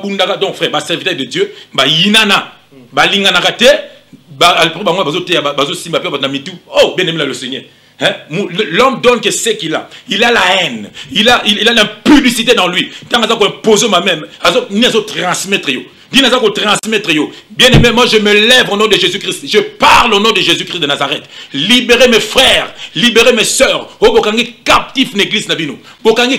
bundaka donc frère ba serviteur de Dieu ba yinana ba lingana kate ba alpro ba moi bazo simba pe ba mitu oh bien aimé le Seigneur. Hein? L'homme donne que ce qu'il a. Il a la haine. Il a l'impudicité dans lui. Tant qu'on pose moi-même, il a transmettre. Bien aimé, moi je me lève au nom de Jésus-Christ. Je parle au nom de Jésus-Christ de Nazareth. Libérez mes frères, libérez mes sœurs. Captif l'église Nabino.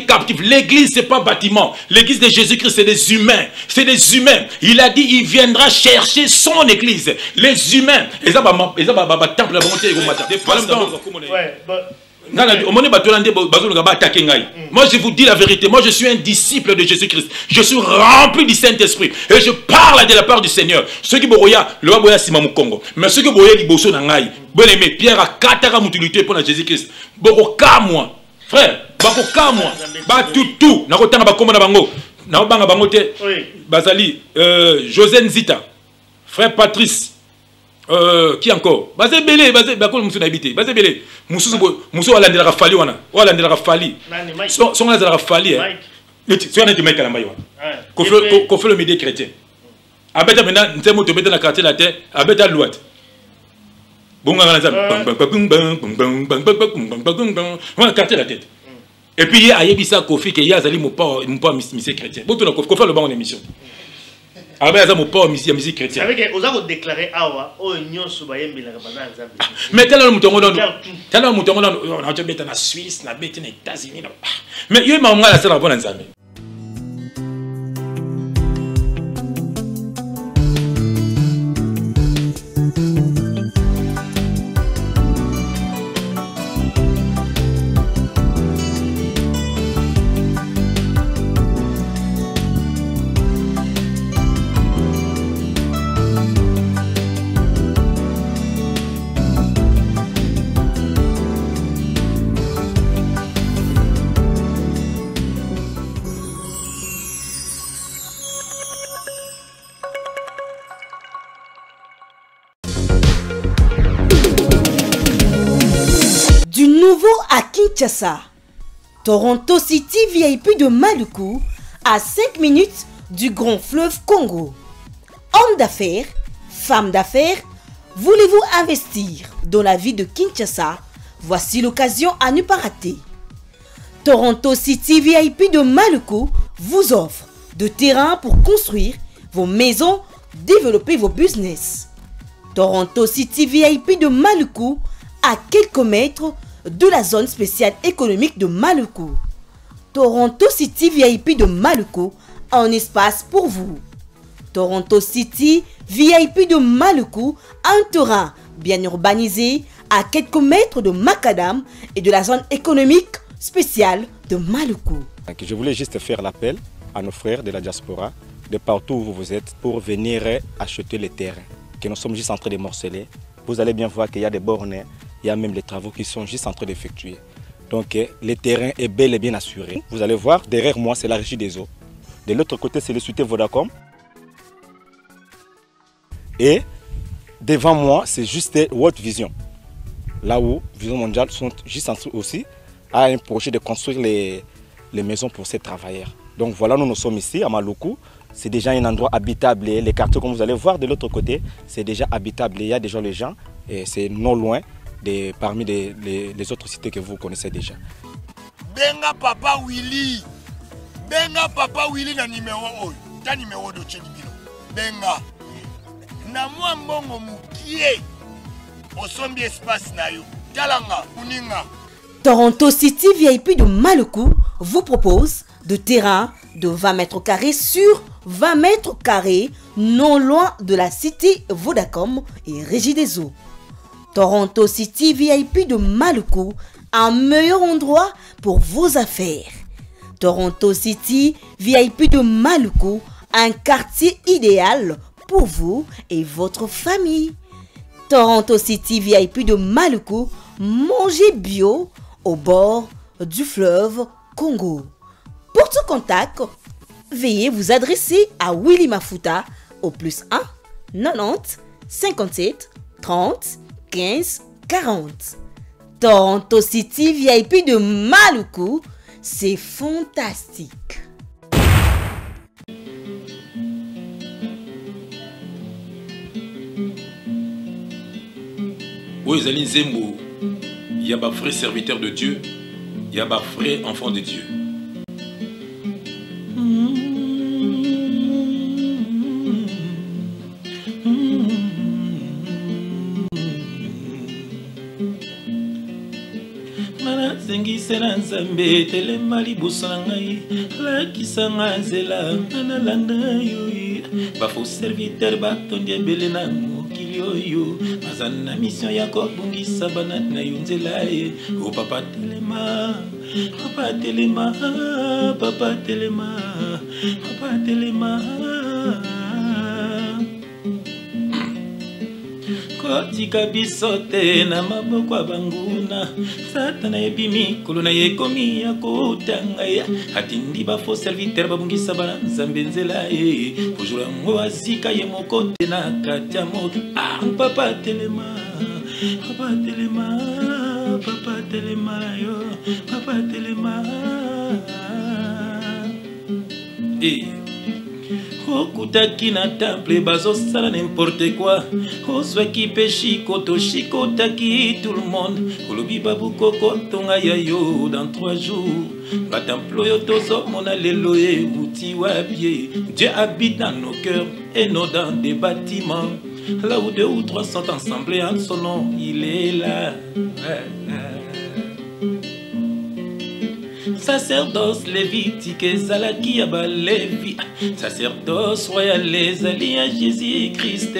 Captif. L'église c'est pas bâtiment. L'église de Jésus-Christ c'est des humains. C'est des humains. Il a dit il viendra chercher son église. Les humains. Moi je vous dis la vérité, moi je suis un disciple de Jésus-Christ, je suis rempli du Saint-Esprit et je parle de la part du Seigneur. Ceux qui boya le boya sima mukongo, mais ceux qui boya liboso na ngai, bon aimé Pierre a katara mutilité pour Jésus-Christ. Bokoka moi, frère, bakoka moi, ba tout, na kotanga ba komona bango, na banga bango te, bazali José Nzita, frère Patrice. Qui encore? Basé belé, basé bakol musu na habité. Basé belé. Musu ala ndela rafali wana. Wala ndela rafali. Son ala rafali. C'est un mec à la maille. Qu'on fait le médias chrétien. Abeta maintenant, nous sommes dans la quartier la terre. Abeta l'ouat. Bon, on a la quartier la tête. Et puis il y a Yebisa Kofi qui a zali mon pas monsieur chrétien. Bon, on a fait le banc en émission. Mais tel est le Suisse, les États-Unis. Mais il y a un À Kinshasa, Toronto City VIP de Maluku, à 5 minutes du grand fleuve Congo. Hommes d'affaires, femmes d'affaires, voulez-vous investir dans la vie de Kinshasa? Voici l'occasion à ne pas rater. Toronto City VIP de Maluku vous offre de terrain pour construire vos maisons, développer vos business. Toronto City VIP de Maluku, à quelques mètres de la zone spéciale économique de Maluku. Toronto City VIP de Maluku, un espace pour vous. Toronto City VIP de Maluku, un terrain bien urbanisé à quelques mètres de Macadam et de la zone économique spéciale de Maluku. Je voulais juste faire l'appel à nos frères de la diaspora, de partout où vous êtes, pour venir acheter les terrains que nous sommes juste en train de morceler. Vous allez bien voir qu'il y a des bornes. Il y a même les travaux qui sont juste en train d'effectuer. Donc le terrain est bel et bien assuré. Vous allez voir, derrière moi, c'est la régie des eaux. De l'autre côté, c'est le société Vodacom. Et devant moi, c'est juste World Vision. Là où Vision Mondiale sont juste en train aussi à un projet de construire les maisons pour ces travailleurs. Donc voilà, nous sommes ici à Maluku. C'est déjà un endroit habitable. Les quartiers, comme vous allez voir de l'autre côté, c'est déjà habitable. Il y a déjà les gens et c'est non loin. Parmi les autres cités que vous connaissez déjà. Benga Papa Willy. Benga Papa Willy na numéro oyo. Ta numéro de Chelibino. Benga. Na mwa mbongo mukie. Osombi espace na yo. Talanga, uninga. Toronto City VIP de Maluku vous propose de terrain de 20 mètres carrés sur 20 mètres carrés non loin de la cité Vodacom et Régie des Eaux. Toronto City VIP de Maluku, un meilleur endroit pour vos affaires. Toronto City VIP de Maluku, un quartier idéal pour vous et votre famille. Toronto City VIP de Maluku, mangez bio au bord du fleuve Congo. Pour tout contact, veuillez vous adresser à Willy Mafuta au +1 90 57 30 15 40. Toronto City VIP de Maluku, c'est fantastique. Oui, Zali Nzembo, il y a des frères serviteurs de Dieu, il y a des frères enfants de Dieu. Sera nzambe telema liboso na ngai lakisanga nzela nalanda yo bafo serviteur batondi ebele na mokili oyo baza na mission ya kobungisa bana na yo nzela ye o papa telema papa telema papa telema papa telema kotika biso te na maboko ya banguna satana yebi mikolo na ye komi ya kotanga ye atindi bafo serviteur babungisa bana nzambe nzela ye pojula yango asika ye moko te na kati ya moto papa telema papa telema papa telema yo papa telema okutaki na temple bazosala n'importe quoi ozwaki mpe shikoto shikotaki tout le monde olobi babukoko tonga ya yo dans 3 jours batemple oyo tozomona lelo euti wabie Dieu habite dans nos cœurs et non dans des bâtiments là où 2 ou 3 sont ensemble en son nom il est là. Sacerdoce lévitique ezalaki ya balevi sacerdoce royal ezali ya Jésus-Christ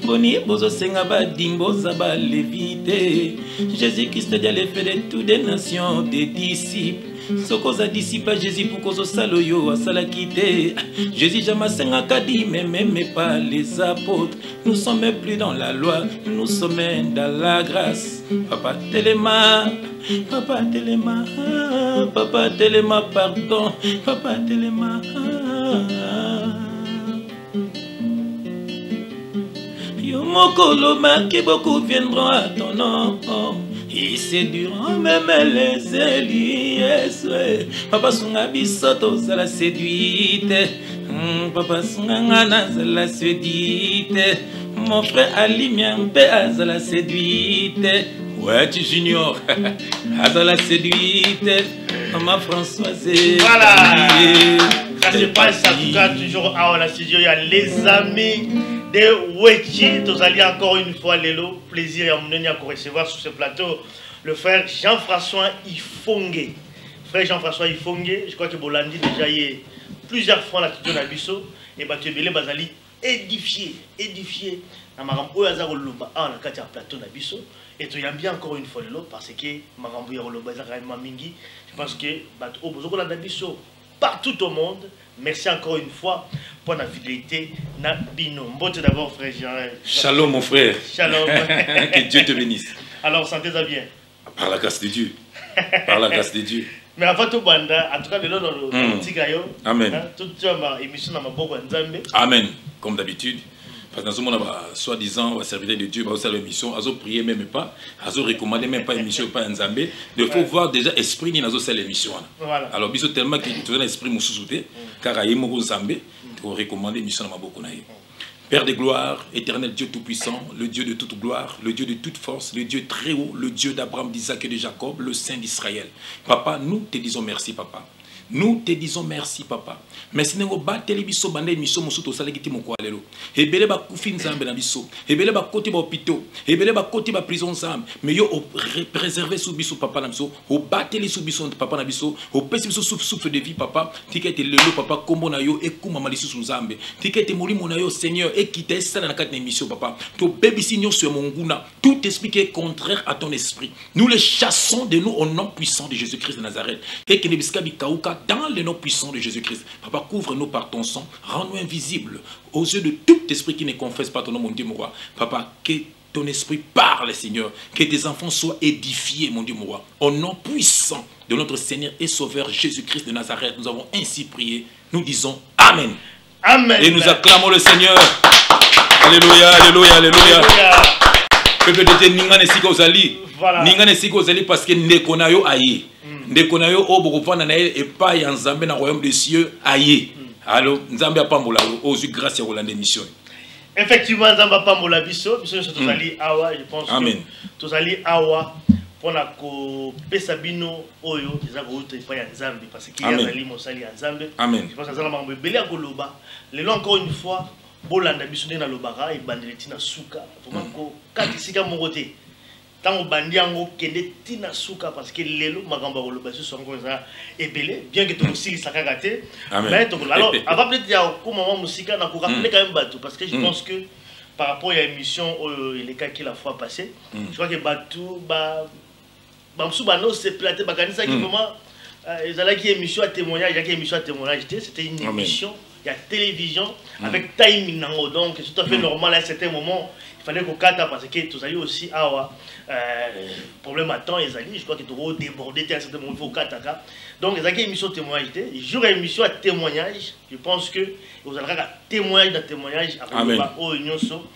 boni bozosenga badimbo za balevi te Jésus-Christ a le fait de toutes les nations des disciples sokoza disciple à Jésus pour kozosala oyo asalaki te Jésus jamasengaka di même pas les apôtres nous sommes plus dans la loi nous sommes dans la grâce papa telema papa telema papa telema pardon papa telema yo mokolo marqué beaucoup viendront à ton nom ils séduiront même les Elies papa sunga biso tozala séduite papa sunga ngana zala séduite mon frère Alimia mpe azala séduite ouais tu junior azala séduite maman Françoise voilà ça se passe en tout cas toujours à la studio il y a les amis de Wechi tozali encore une fois lelo plaisir à mener à recevoir sur ce plateau le frère Jean-François Ifongue. Frère Jean-François Ifongue, je crois que Bolandi déjà y est plusieurs fois la studio Nabiso et Batubele Bazali édifié na marambo ya za koloba na kati ya plateau Nabiso et tu y bien encore une fois lelo parce que marambo ya koloba za vraiment mingi je pense que bato obozoko la Nabiso partout au monde. Merci encore une fois pour la fidélité. Nabino. Mbote d'abord, frère Jean. Shalom, mon frère. Shalom. Que Dieu te bénisse. Alors, sentez-vous bien. Par la grâce de Dieu. Par la grâce de Dieu. Mais avant tout, en tout cas, le Tigayo. Amen. Toute émission dans ma boîte Nzambe. Amen. Comme d'habitude. Parce que dans ce monde, soi-disant, serviteur de Dieu, va l'émission, à prier même pas, à recommander même pas l'émission, pas un Zambé. Il faut voir déjà esprit ni dans l'émission. Voilà. Alors, biso tellement que tu as l'esprit moussouté, car il y a un Zambé, tu recommander l'émission dans ma boîte. Père de gloire, éternel Dieu tout-puissant, le Dieu de toute gloire, le Dieu de toute force, le Dieu très haut, le Dieu d'Abraham, d'Isaac et de Jacob, le Saint d'Israël. Papa, nous te disons merci, papa. Nous te disons merci, papa. Merci nengo bateli biso bande miso musuto saleki moko alelo. Ebele ba kufi nzambe na biso. Ebele ba koti ba hôpitaux. Ebele ba koti ba prison nzambe. Mais yo préserver sous biso papa na biso. O bateli sous biso papa na biso. O pesi biso souffle de vie papa. Tikete lelo papa kombo na yo ekuma malisu sous nzambe. Tikete molimo na yo Seigneur ekite sala na kati na émission papa. To baby signor sur monguna. Tout esprit qui est contraire à ton esprit. Nous les chassons de nous au nom puissant de Jésus-Christ de Nazareth. Et que nebiska bikauka dans le nom puissant de Jésus-Christ. Papa, couvre-nous par ton sang, rends-nous invisibles aux yeux de tout esprit qui ne confesse pas ton nom, mon Dieu, mon roi. Papa, que ton esprit parle, Seigneur, que tes enfants soient édifiés, mon Dieu, mon roi. Au nom puissant de notre Seigneur et Sauveur Jésus-Christ de Nazareth, nous avons ainsi prié. Nous disons Amen. Amen. Et nous acclamons le Seigneur. Alléluia, alléluia, alléluia. Peuple de Dieu, Ningane Sikozali. Voilà. Ningane Sikozali parce que Nekonayo aïe. Ndekonayo obokofana na et pas ya nzambe na royaume des cieux aye. Alors nzambe apambola ozu grâce ya rolande mission. Effectivement, Zamba Pambola Bisso, Bisso Tozali Awa, je pense Amen. que Tozali Awa pour la Pesabino Oyo, les Agoutes et pas Nzambe, parce qu'il y a Zali Mosali Nzambe. Amen. Je pense que Zamba Belé à Goloba. Les lois encore une fois, Bolanda Bisso na Lobara et Bandeletina Souka. Vraiment, quand ici, quand mon côté. Tant au bandiango kende tina suka parce que lelo magamba goloba sur son cosa ebele bien que tout aussi ça kagaté mais donc alors avant peut-être il y a comme moment musica na ko rappeler quand même bateau parce que je pense que par rapport à l'émission les cas qui la fois passée je crois que bateau ba msubano c'est platé bakanisa qui vraiment ils allaient qui émission à témoignage il y a qui émission à témoignage c'était une émission il y a télévision avec timing donc c'est tout à fait normal à un certain moment il fallait qu'on cata parce que tous ailleurs aussi problème à temps ils allaient je crois que tout débordé à un certain moment il faut cata donc ils avaient émission témoignage jour émission à témoignage je pense que vous allez témoignage dans témoignage avec au nyonso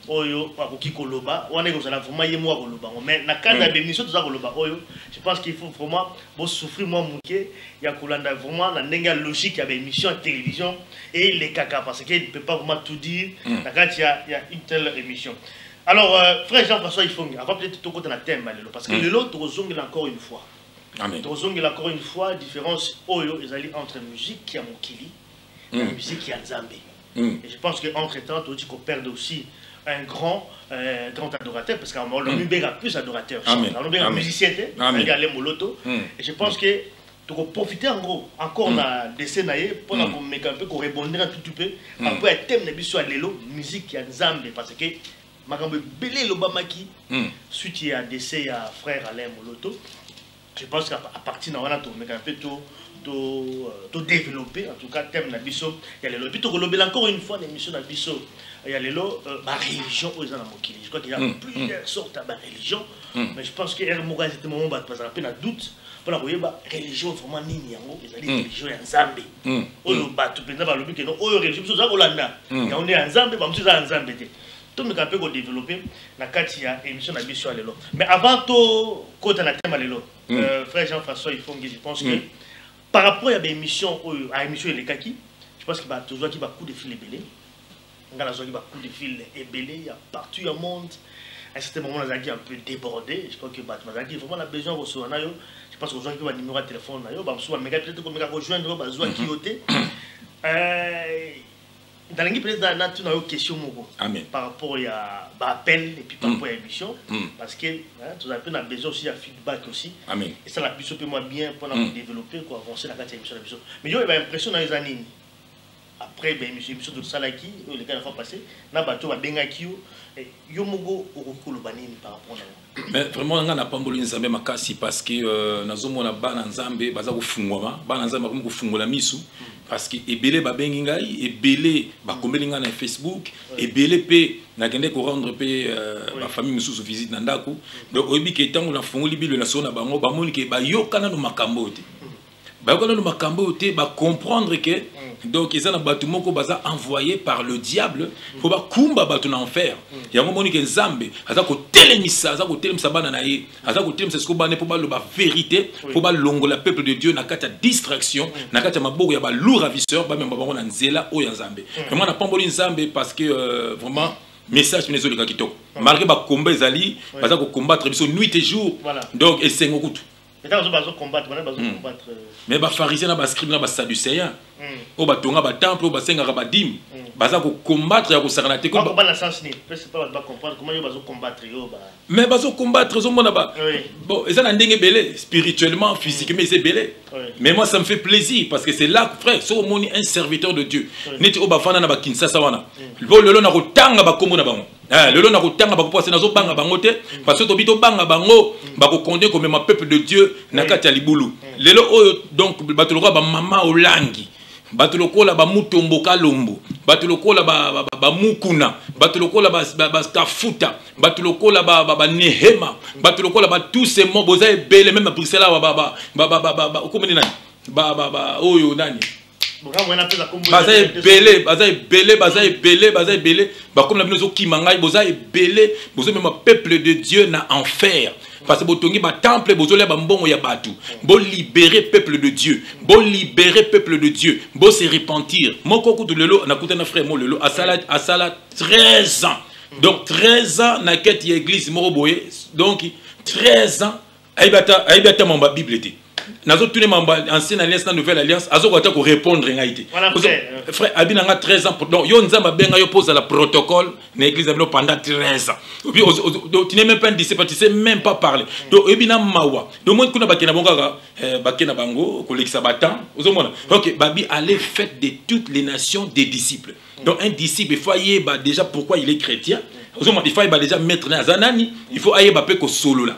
oyo akoki koloba wana ko zala vraiment yemo koloba mais na cadre de émission tout koloba oyo je pense qu'il faut vraiment souffrir moi muke ya kolanda vraiment la ndenge logique ya émission à télévision et les caca parce qu'il ne peut pas vraiment tout dire na quand il y a une telle émission. Alors frère Jean-François Ifongi avant peut-être tout côté na thème parce que le lot tozongela encore une fois. Amen. Tozongela encore une fois différence oyo ezali entre musique qui a mokili et musique qui a Nzambe. Et je pense que entre temps tu qu'on perd aussi un grand adorateur parce qu'on a plus adorateur, on a musicien, il y a les moloto et je pense que tu peux profiter en gros encore na dessin pour qu'on mette un peu qu'on rebondir un tout peu après un thème de biso lelo musique ya Nzambe parce que makambo belé lobamaki suite à dessin à frère Alain Moloto je pense qu'à partir de là tu mets un peu tout développer en tout cas thème na biso il y a les puis tu relobel encore une fois l'émission na biso il y a les lots ma religion aux Anamokili je crois qu'il y a plusieurs sortes de religion mais je pense que Hermoga c'était moment parce que peu na doute pour la religion vraiment nini yango ils allaient religion ya Nzambe oyo batu penza ba lobi que non oyo religion biso za kolanda ya on est en Nzambe ba mtu za Nzambe te tout me capé ko développer na kati ya émission na biso lelo mais avant to kota na thème lelo frère Jean-François Ifongi je pense que par rapport à l'émission à l'émission les kaki je pense que ba toujours qui ba coup de fil belé ngala zo qui ba coup de fil belé il y a partout dans le monde à un certain moment on a un peu débordé je crois que ba mazaki vraiment a besoin de recevoir na yo je pense que zo qui ba numéro de téléphone na yo ba mso ba mega peut-être ko mega rejoindre ba zo qui yoté dans l'angle peut-être dans tout nos questions par rapport à appel et puis par rapport à l'émission parce que tout un peu on a besoin aussi de feedback aussi et ça la plus peu moins bien pour nous développer quoi avancer la carte émission la émission mais j'ai eu l'impression dans les années après ben émission de Salaki les gars la fois passé na bateau ba bengaki yo mogo okolo banini par rapport à mais vraiment nga na pamboli Nzambe makasi parce que nazomona bana Nzambe baza kufungwa bana Nzambe comme kufungola misu parce que ebele ba bengi ngai ebele ba kombeli nga na Facebook ebele pe na kende ko rendre pe ba famille mususu visite na ndako donc oyebi ke tango na fungoli bilo na sona bango ba moni ke ba yokana no makambo te ba yokana no makambo te ba comprendre que donc ils ont battu moko baza envoyé par le diable pour ba kumba batu na enfer ya moni ke Nzambe aza ko telemisa bana na ye aza ko telemisa ko bana pour ba lo ba vérité pour ba longola peuple de Dieu na kata distraction na kata maboko ya ba lourd ravisseur ba même ba na nzela o ya Nzambe vraiment na pamboli Nzambe parce que vraiment message les autres kitoko malgré ba combat ezali baza ko combattre biso nuit et jour donc et sengo kutu mais les pharisiens, les scribes, les sadducéens, les temples, les sengara badim, baza ko combattre ya ko saranate ko ba na sens ni peut pas comprendre comment ils vont combattre mais bazo combattre zo mona ba bon et ça na ndenge belé spirituellement physiquement c'est belé mais moi ça me fait plaisir parce que c'est là frère so moni un serviteur de Dieu neti o ba fana na ba Kinshasa wana lelo na ko tanga ba kombo na bango lelo na ko tanga ba ko passer na zo banga bango te parce que to bito banga bango ba ko condamner comme ma peuple de Dieu na kati ya libulu lelo oyo donc batoloka ba mama olangi batulokola ba mutombo kalombo batulokola ba mukuna batulokola ba kafuta batulokola ba nehema batulokola ba tous ces mots boza ebele même à Bruxelles ba comment nani ba oyo nani baza ebele ba comme la bino zo kimangai boza ebele bozo même peuple de Dieu na enfer parce que botongi ba temple bozole ba mbongo ya batu. Bo libérer peuple de Dieu. Bo libérer peuple de Dieu. Bo se repentir. Moko kutu lelo na kuta na frère mo lelo asala 13 ans. Donc 13 ans na quête église moko boye. Donc 13 ans aibata mamba Bible te. Nazo tous les membres ancienne alliance na nouvelle alliance azo ko ta ko répondre ngaité. Frère abinanga 13 ans donc yo nzamba benga yo pose la protocole na église abino pendant 13 ans. Donc tu n'es même pas un disciple, tu sais même pas parler. Donc ebina mawa. Donc moi kuna bakena bonga bakena bango ko lekisa batan. Ozomona. OK, babi allez faites de toutes les nations des disciples. Donc un disciple il faut y déjà pourquoi il est chrétien. Il faut déjà mettre dans Zanani, il faut aller baper ko solo là.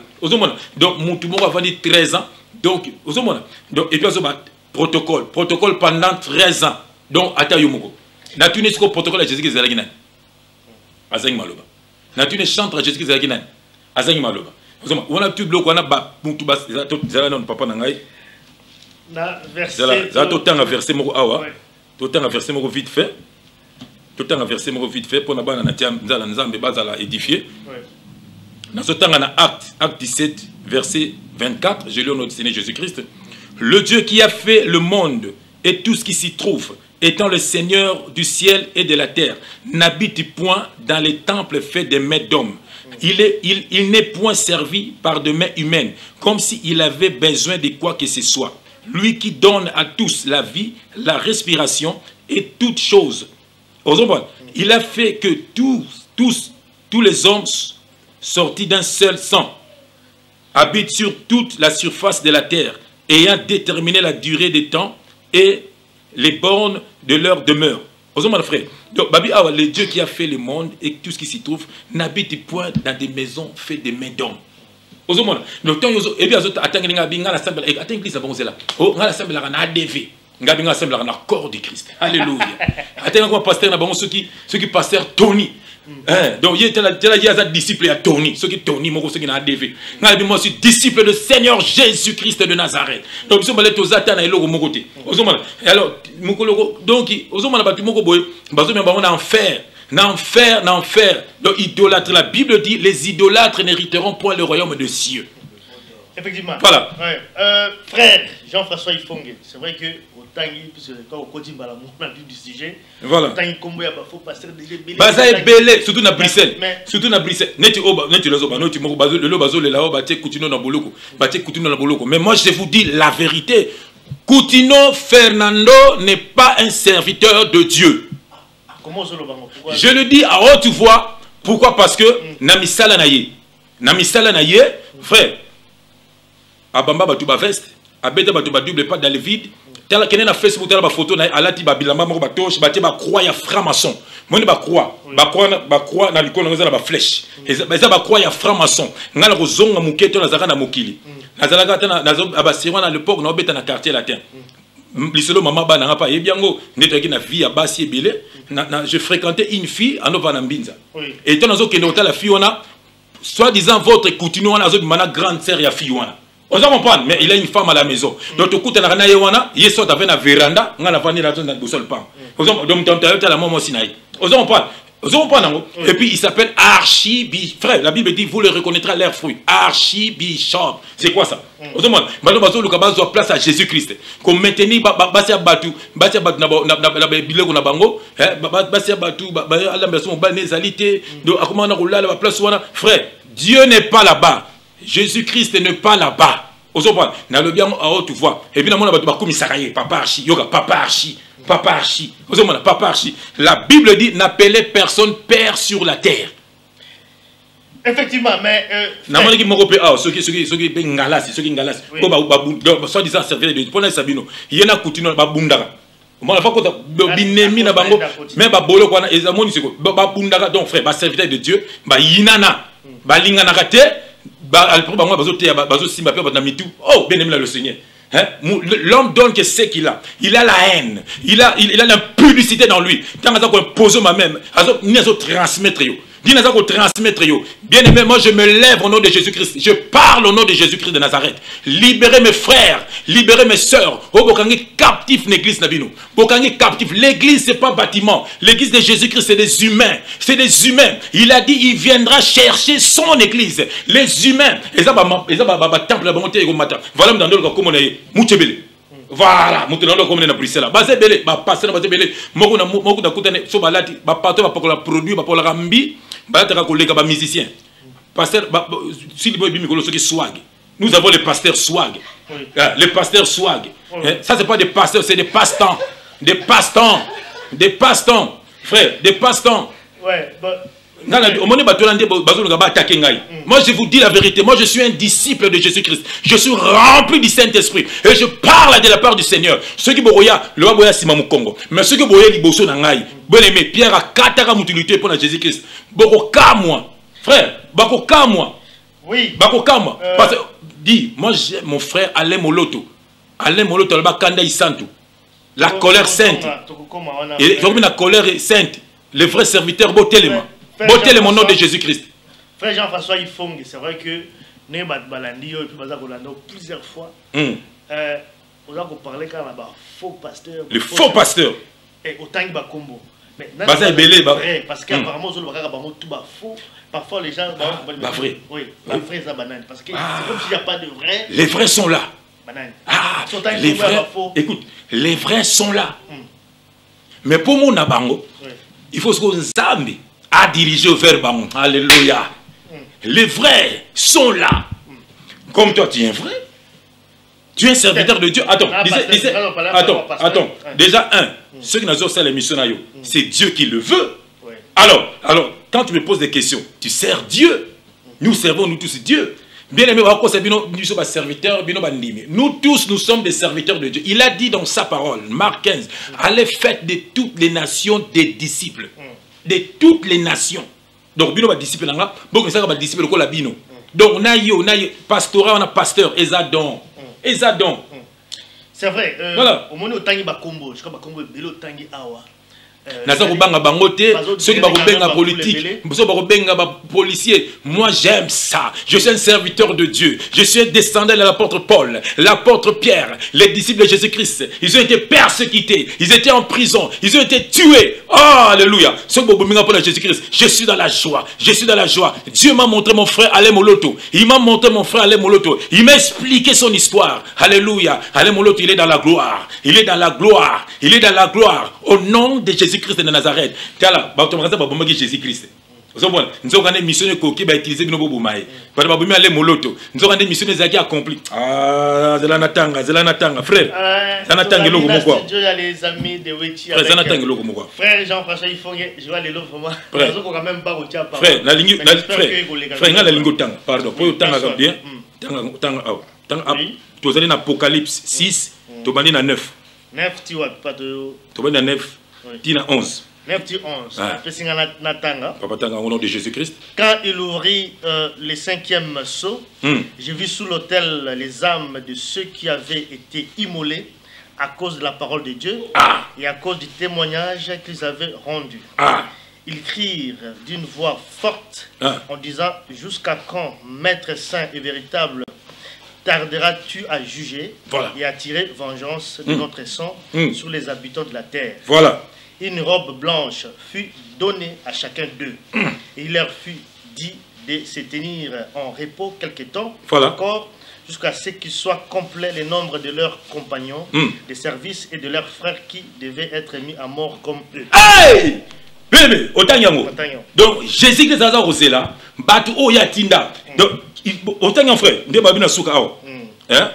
Donc mutu moko avant 13 ans. Donc, et puis, protocole pendant 13 ans. Donc, à Yomoko. N'a-tu n'est protocole à Jésus-Christ Zalaginan? Azang Maloba. N'a-tu n'est chantre à Jésus-Christ Zalaginan? Azang Maloba. On a tout bloc, on a bas, Zalanon, papa Nangaï. Verset. Autant à verser mon awa. Autant à verser mon vite fait. Autant à verser mon vite fait pour la banane, Zalanzam, de base à la édifier. Dans ce temps, on a acte 17, verset 24, je lis notre Seigneur Jésus-Christ. Le Dieu qui a fait le monde et tout ce qui s'y trouve, étant le Seigneur du ciel et de la terre, n'habite point dans les temples faits des mains d'hommes. Il n'est point servi par de mains humaines, comme s'il avait besoin de quoi que ce soit. Lui qui donne à tous la vie, la respiration et toutes choses. Il a fait que tous les hommes sortis d'un seul sang habitent sur toute la surface de la terre, ayant déterminé la durée des temps et les bornes de leur demeure. Frère. Donc, Babi, le Dieu qui a fait le monde et tout ce qui s'y trouve n'habite point dans des maisons faites de mains d'hommes. Donc, et bien, corps du Christ. Alléluia. Attends, pasteur, ceux qui pasteur Tony. Donc il était là, disciple à Tony, ceux qui Tony, ceux qui n'a dévé. Moi je suis disciple de Seigneur Jésus-Christ de Nazareth. Donc si on va aux Atana et l'eau mon côté. Alors donc on a enfer. Donc idolâtre, la Bible dit les idolâtres n'hériteront point le royaume de cieux. Effectivement. Voilà. Frère Jean-François Ifongue, c'est vrai que puisque quand on continue on a vu du sujet. Voilà. Surtout dans Bruxelles. Surtout dans Bruxelles. Mais moi je vous dis la vérité. Coutinho Fernando n'est pas un serviteur de Dieu. Je le dis à haute voix. Pourquoi? Parce que Namisala Naye, frère. Abamba Batouba veste, Abeta Batouba double pas dans le vide. Tel qu'il y a Facebook, tel photo, alati babilamba moko batoche, bate ba croix ya franc-maçon. Moi ba croix na likolo ngeza ba flèche. Eza ba croix ya franc-maçon. Ngala ko zonga muketo na zaka na mokili. Nazalaka tana nazo abasirwa na l'époque na obeta na quartier latin. Lisolo maman ba na pa yebiango netaki na vie ya basi ebele. Je fréquentais une fille en Ovana Mbinza. Et tant nazo kende otala fille ona soi-disant votre Coutinho na zo bimana grande sœur ya fille ona. On va comprendre, mais il a une femme à la maison. Donc, tu as une yewana, il sort avec la véranda, on a venu dans le sol pan. Donc, tu as la maman Sinaï. On va comprendre. Et puis, il s'appelle Archibishop. Frère, la Bible dit, vous le reconnaîtrez à leurs fruits. Archibishop. C'est quoi ça? On va comprendre. Maintenant, on doit place à Jésus-Christ. Comme maintenir, Basia Batu, na bilego na bango, Basia Batu, frère, Dieu n'est pas là-bas. Jésus-Christ n'est pas là-bas. Dans le bien à haute voix. Et puis, Papa Archi, yoga, Papa Archi. Papa Archi. La Bible dit n'appelez personne père sur la terre. Effectivement, mais. Ceux qui ngalas, soit disant servir de Dieu. Sabino. Il y en a Coutinho, Babundara. Moi, la fois binemi na bango, mais babolo kwana ezamoni siko, babundara donc frère, serviteur de Dieu, yinana, lingana kate. Oh, bien aimé le Seigneur. L'homme donne que ce qu'il a. Il a la haine. Il a la publicité dans lui. Tant qu'on pose ma même, il a transmettre. Dis naza ko transmettre yo. Bien aimé, moi je me lève au nom de Jésus-Christ. Je parle au nom de Jésus-Christ de Nazareth. Libérez mes frères, libérez mes sœurs. Oh bokangi captif l'église nabino. Bokangi captif. L'église c'est pas bâtiment. L'église de Jésus-Christ c'est des humains. C'est des humains. Il a dit il viendra chercher son église. Les humains. Et ça va temple la bonté et matin. Voilà dans le comme on est mouchebele. Voilà, mutelando comme na Bruxelles. Basé belé, ba passer basé belé. Moko na kutane so balati, ba pato ba pokola produit, ba pokola rambi, ba ta kolega ba musicien. Pasteur si boy bimi kolo soki swag. Nous avons les pasteurs swag. Oui. Les pasteurs swag. Oui. Ça c'est pas des pasteurs, c'est des passe-temps. Des passe-temps. Des passe-temps. Frère, des passe-temps. Ouais, moi je vous dis la vérité, moi je suis un disciple de Jésus-Christ, je suis rempli du Saint-Esprit et je parle de la part du Seigneur. Ceux qui boya le boya sima mu Congo, mais ceux qui boya liboso na ngai, bon aimé Pierre a kataka mutilité pour Jésus-Christ. Boko ka moi, frère, bako ka moi. Oui. Bako ka moi. Parce que dis, moi j'ai mon frère Alain Moloto. Alain Moloto le bakanda isantu. La colère sainte. Et comme la colère sainte, le vrai serviteur botelema. Beauté le nom de Jésus-Christ. Frère Jean-François Ifong, c'est vrai que nous avons plusieurs fois. Nous avons parlé quand même faux pasteur. Le faux pasteur. Et autant que Bakombo. Parce qu'apparemment, tout faux. Parfois les gens. Vrai. Oui, vrai, ça banane. Parce que c'est comme s'il n'y a pas de vrai. Les vrais sont là. Les vrais. Écoute, les vrais sont là. Mais pour mon Nabango, il faut qu'on s'ambe à diriger vers Bamon. Alléluia. Les vrais sont là. Comme toi, tu es vrai. Tu es un serviteur de Dieu. Attends, attends. Déjà, ceux qui n'ont pas l'émission, c'est Dieu qui le veut. Alors, quand tu me poses des questions, tu sers Dieu. Nous servons, nous tous, Dieu. Bien aimé, nous sommes serviteurs, nous tous, nous sommes des serviteurs de Dieu. Il a dit dans sa parole, Marc 15, allez faites de toutes les nations des disciples. De toutes les nations. Donc, bino ba disciple nanga, beaucoup ça ba disciple ko la bino. Donc, on a pastorat, on a pasteur, Ezadon. Ezadon. C'est vrai. Voilà. Au moment où tangi ba combo, je crois ba combo belo tangi awa. Naza ko banga bangote, ceux qui ba ko benga politique, ceux ba ko benga ba policier. Moi, j'aime ça. Je suis un serviteur de Dieu. Je suis un descendant de l'apôtre Paul, l'apôtre Pierre, les disciples de Jésus-Christ. Ils ont été persécutés, ils étaient en prison, ils ont été tués. Oh, alléluia. Ceux qui ba benga pour Jésus-Christ, je suis dans la joie. Je suis dans la joie. Dieu m'a montré mon frère Alain Moloto. Il m'a montré mon frère Alain Moloto. Il m'a expliqué son histoire. Alléluia. Alain Moloto, il est dans la gloire. Il est dans la gloire. Il est dans la gloire. Au nom de Jésus-Christ de Nazareth. Tiens Jésus-Christ. Nous avons des missions qui va utiliser nos boumaï. Nous avons des moloto. Nous avons des missions qui accompli. Ah, c'est la natanga, frère. C'est la natanga logo quoi. Les amis de Wechi. Frère, c'est la natanga logo quoi. Frère Jean-François, il faut que je vois les lots vraiment. Frère, quand même pas au tien. Frère, la ligne, frère, la ligne tang. Pardon, pour tang bien. Tang, tu as dans Apocalypse 6, tu as dans 9. 9 tu vois pas de. Tu as dans 9. Tu as 11. 9 11. Au nom de Jésus-Christ. Quand il ouvrit le 5e sceau, j'ai vu sous l'autel les âmes de ceux qui avaient été immolés à cause de la parole de Dieu et à cause du témoignage qu'ils avaient rendu. Ils crient d'une voix forte en disant: jusqu'à quand, Maître saint et véritable, tarderas-tu à juger et à tirer vengeance de notre sang sur les habitants de la terre? Voilà. Une robe blanche fut donnée à chacun d'eux. Et il leur fut dit de se tenir en repos quelque temps encore, jusqu'à ce qu'il soit complet le nombre de leurs compagnons de service et de leurs frères qui devaient être mis à mort comme eux. Hey! Bébé, donc Jésus qui est osé là, batu o yatinda. Donc autant frère, de babina souka hein?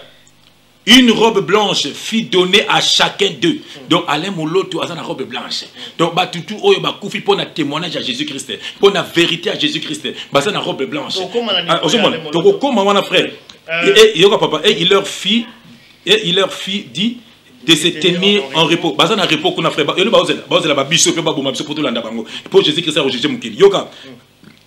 Une robe blanche fut donnée à chacun d'eux. Donc, Alain Moloto a une robe blanche. Donc, tout oyo bakoufi pour un témoignage à Jésus-Christ, pour la vérité à Jésus-Christ. Bah, c'est une robe blanche. Donc, comment frère? Et il leur fit dit de se tenir en repos. Bah, c'est un repos qu'on a frère. Pour Jésus-Christ a rejeté mon kili.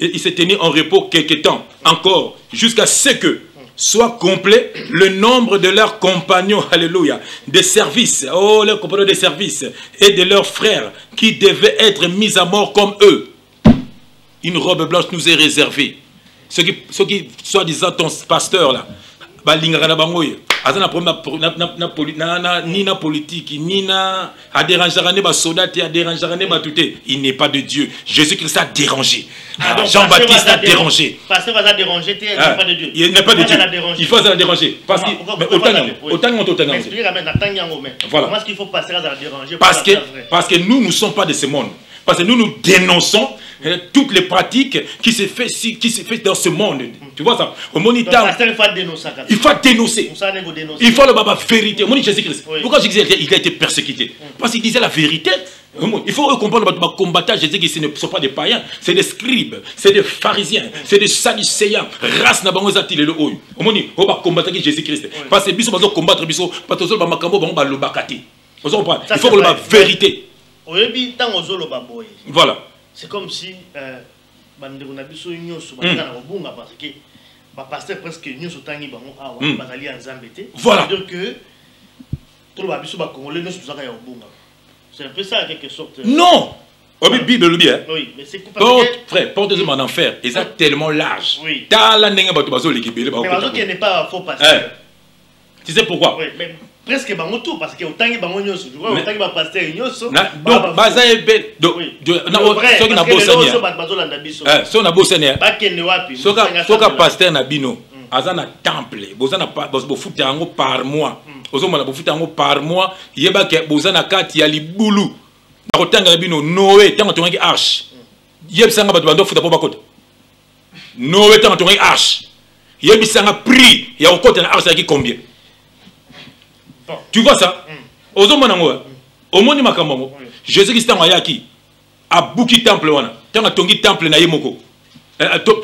Et il s'est tenu en repos quelque temps encore, jusqu'à ce que soit complet le nombre de leurs compagnons, alléluia, de service, leurs compagnons de service, et de leurs frères qui devaient être mis à mort comme eux. une robe blanche nous est réservée. Ceux qui soi-disant ton pasteur là, ni na politique, ni na a dérangé à soldats, a dérangé à tout. Il n'est pas de Dieu. Jésus-Christ a dérangé. Jean-Baptiste a dérangé. Pasteur va déranger, il n'est pas de Dieu. Il n'est pas de Dieu. Il faut la déranger. Parce que comment est-ce qu'il faut passer à la déranger? Parce que nous ne sommes pas de ce monde. Parce que nous dénonçons toutes les pratiques qui se fait dans ce monde. Tu vois ça? Au monde, il faut dénoncer. Il faut la vérité. Au monde, Jésus-Christ. Pourquoi Jésus il a été persécuté? Parce qu'il disait la vérité. Il faut comprendre que les combattants Jésus-Christ ne sont pas des païens, c'est des scribes, c'est des pharisiens, c'est des sadducéens. Race n'a pas de le haut. Au monde, il faut combattre Jésus-Christ. Parce que nous devons combattre parce que nous devons combattre le bakati. Il faut que la vérité. Voilà. C'est comme si pasteur presque voilà. C'est un peu ça, en quelque sorte. Non! La Bible le dit, hein? Oui, mais c'est frère, porte-moi en enfer. Et ça tellement large. Oui. Mais qui n'est pas faux pasteur. Tu sais pourquoi? Oui, mais presque tout, parce que autant que tu vois, autant que pasteur donc, Baza est belle. Donc, ceux qui n'ont pas Seigneur. Ceux qui n'ont pas Seigneur. Ceux qui pasteur Nabino. Azana temple, bozana bofuta yango par mois. Ozomona bofuta yango par mois, yeba ke bozana kati ya libulu. Na kotanga bino Noé tango tongi arche. Yebisanga bato bando futa po bakota. Noé tango tongi arche. Yebisanga prix ya okota na arche ya ki combien? Tu vois ça? Ozomona ngo. Omoni makambo. Jésus-Christ tango ayaki abuki temple wana. Tango tongi temple na yemoko.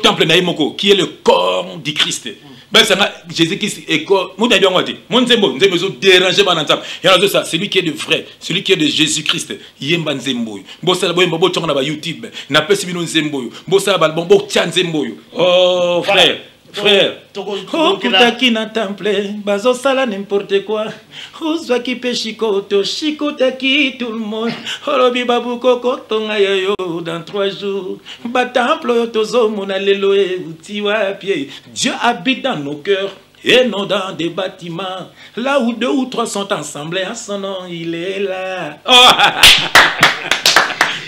Temple naïmoko qui est le corps du Christ. Ben ça Jésus-Christ est corps. Mon Dieu mon nzembo déranger banantam. Et alors ça celui qui est de vrai, celui qui est de Jésus-Christ. Yemba nzembo. Bo sala bo mbo tonga na YouTube. Na pesi bino nzembo. Bo sala ba bo tia nzembo. Oh frère. Frère, oh kutaki na temple, bazo sala n'importe quoi. Ouzwa ki pe chikoto, chikotaki tout le monde. Horobi babu koko tonga yo dans 3 jours. Ba temple yo tozo mona lelo e utiwa pied. Dieu habite dans nos cœurs et non dans des bâtiments. Là où 2 ou 3 sont ensemble, à son nom il est là. Oh.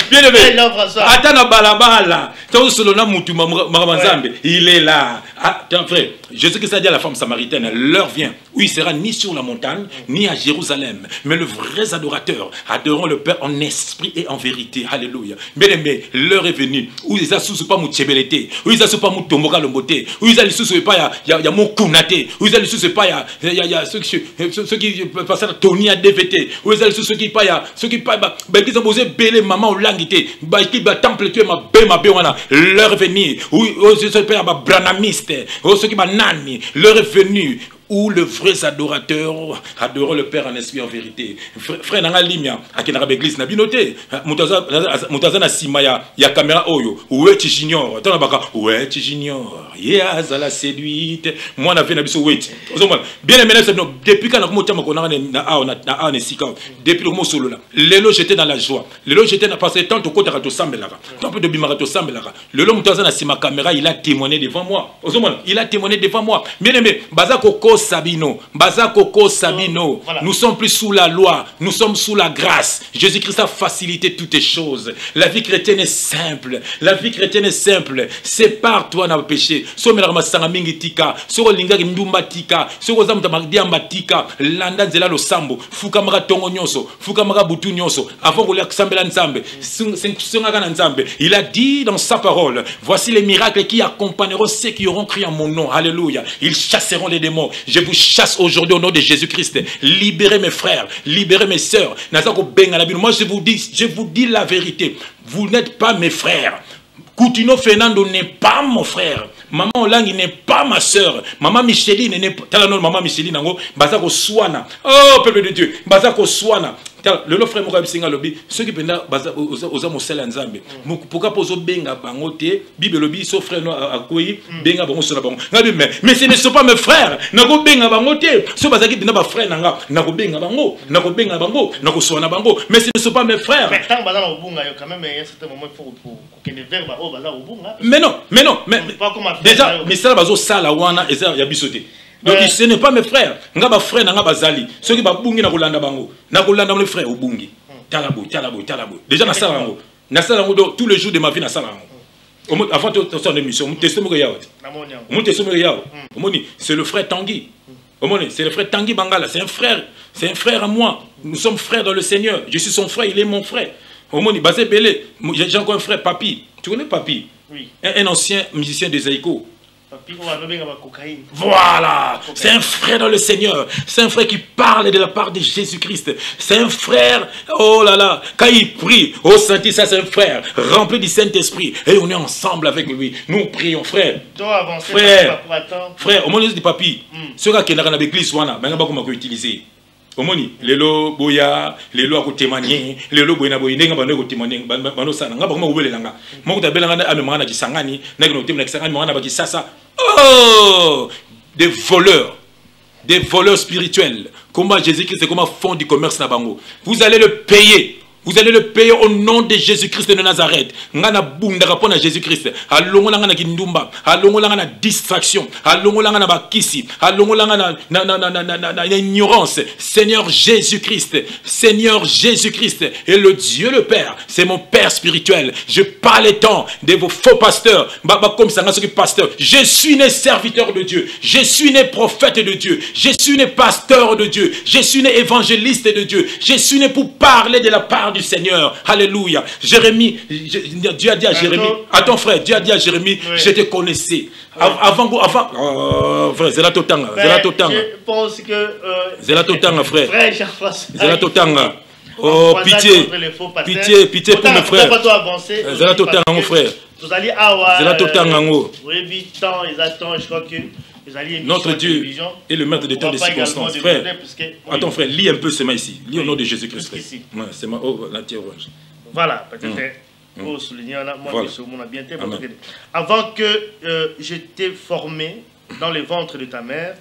Bien aimé. Attends, balabala. Il est là. Attends, frère. Jésus-Christ a dit à la femme samaritaine, l'heure vient où il sera ni sur la montagne, ni à Jérusalem. Mais le vrai adorateur adoreront le Père en esprit et en vérité. Alléluia. Bien aimé, l'heure est venue où ils ne pas mon tchébelete, où ils ne pas mon tomoka lomboté, où ils ne pas il y a mon kunate, où ils ne pas il y a ceux qui passent à Tony à DVT, où ils ne ceux qui pas il y a ceux qui pas ils ont posé belé maman au langité, qui va temple tu es ma béwana, l'heure est venue où ils ne pas branamiste, où ceux qui va nani, l'heure est venue où le vrai adorateur adore le Père en esprit en vérité. Frère nanga limia akena l'église na binoté mutaza na sima ya caméra oyo ouais tu junior tana baka ouais tu junior ya zala séduite moi na vena biso wait ozomona bien aimé depuis quand na komota makona na na sika depuis le mot solo là lelo j'étais dans la joie lelo j'étais parce que tant to kota to sambelaka tant peu de bimara to sambelaka lelo mutaza na sima caméra il a témoigné devant moi ozomona il a témoigné devant moi bien aimé bazako Sabino, Bazakoko Sabino, voilà. Nous sommes plus sous la loi, nous sommes sous la grâce. Jésus-Christ a facilité toutes les choses. La vie chrétienne est simple. La vie chrétienne est simple. Sépare-toi dans le péché. Somela masanga mingi tika, soko linga ndumba tika, soko zamuta magdiamba tika, landa nzela lo sambo, fuka maka tongo nyonso, fuka maka butu nyonso, avant qu'on sambela nzambe, sungaka na nzambe. Il a dit dans sa parole, voici les miracles qui accompagneront ceux qui auront crié en mon nom. Alléluia. Ils chasseront les démons. Je vous chasse aujourd'hui au nom de Jésus-Christ. Libérez mes frères, libérez mes sœurs. Moi, je vous dis la vérité. Vous n'êtes pas mes frères. Coutinho Fernando n'est pas mon frère. Maman Olangi n'est pas ma sœur. Maman Micheline n'est pas. Maman Micheline, Bazako Swana. Oh, peuple de Dieu. Bazako Swana. Le frère Moka Bisinga Lobby, ceux qui pendant aux Mosel en Zambie. Pourquoi poser benga bangote, Bible Lobby, sauf frère à Koyi, benga bango sur la bango. Mais ce ne sont pas mes frères. Nako benga bangote. Ce bazaki n'a pas frère nanga. Nako benga bango, nako benga bango, nako soana bango. Mais ce ne sont pas mes frères. Mais tant bazala au bunga, quand même, il y a un certain moment il faut que les verbes au bazala au bunga. Mais non. Déjà, mais ça bazo sala wana eza ya bisoté. Donc ce n'est pas mes frères. Nga frère nanga bazali. Ceux qui ba bungi na kolanda bango. Na kolanda mon frère au bungi. Talabo. Déjà na sala bango. Na sala bango tous les jours de ma vie na sala bango. Avant de son émission, mon testament c'est le frère Tanguy. C'est le frère Tanguy Bangala, c'est un frère à moi. Nous sommes frères dans le Seigneur. Je suis son frère, il est mon frère. Basé Belé, j'ai encore un frère Papi. Tu connais Papi? Oui. Un ancien musicien de Zaïko. Voilà, c'est un frère dans le Seigneur, c'est un frère qui parle de la part de Jésus-Christ, c'est un frère, oh là là, quand il prie, oh Saint-Esprit, ça c'est un frère, rempli du Saint-Esprit, et on est ensemble avec lui, nous prions, frère, frère, au moins dit papi, ceux qui sont dans l'église, on va utiliser. Omoni lelo boya lelo akotemanye lelo boyina boyina nga bando kotemanye bando sana nga bakoma kobelelanga moko tabelanga na amemanga na kisangani na kino temna kisangani mwana baki sasa oh des voleurs spirituels. Comment Jésus-Christ c'est comment fond du commerce na bango, vous allez le payer. Vous allez le payer au nom de Jésus-Christ de Nazareth. Ngana bunda rapona Jésus-Christ. Alongo langa na kindumba, alongo langa na distraction, alongo langa na bakisi, alongo langa na ignorance. Seigneur Jésus-Christ et le Dieu le Père, c'est mon Père spirituel. Je parle les temps de vos faux pasteurs. Baba comme ça ngana pasteur. Je suis né serviteur de Dieu. Je suis né prophète de Dieu. Je suis né pasteur de Dieu. Je suis né évangéliste de Dieu. Je suis né pour parler de la part du Seigneur. Alléluia. Jérémie, Dieu a dit à Jérémie, attends frère, Dieu a dit à Jérémie, je te connaissais. Avant, frère, c'est la totanga. Je pense que c'est la totanga, frère. C'est la totanga. Oh, pitié pour mes frères. C'est la totanga, mon frère. C'est la totanga, je crois que notre Dieu est le maître de temps des circonstances. Frère, attends frère, lis un peu ce main ici. Lis au nom de Jésus-Christ. Ouais, c'est ma la terre rouge. Voilà, peut-être pour souligner, moi bien avant que je t'ai formé dans le ventre de ta mère,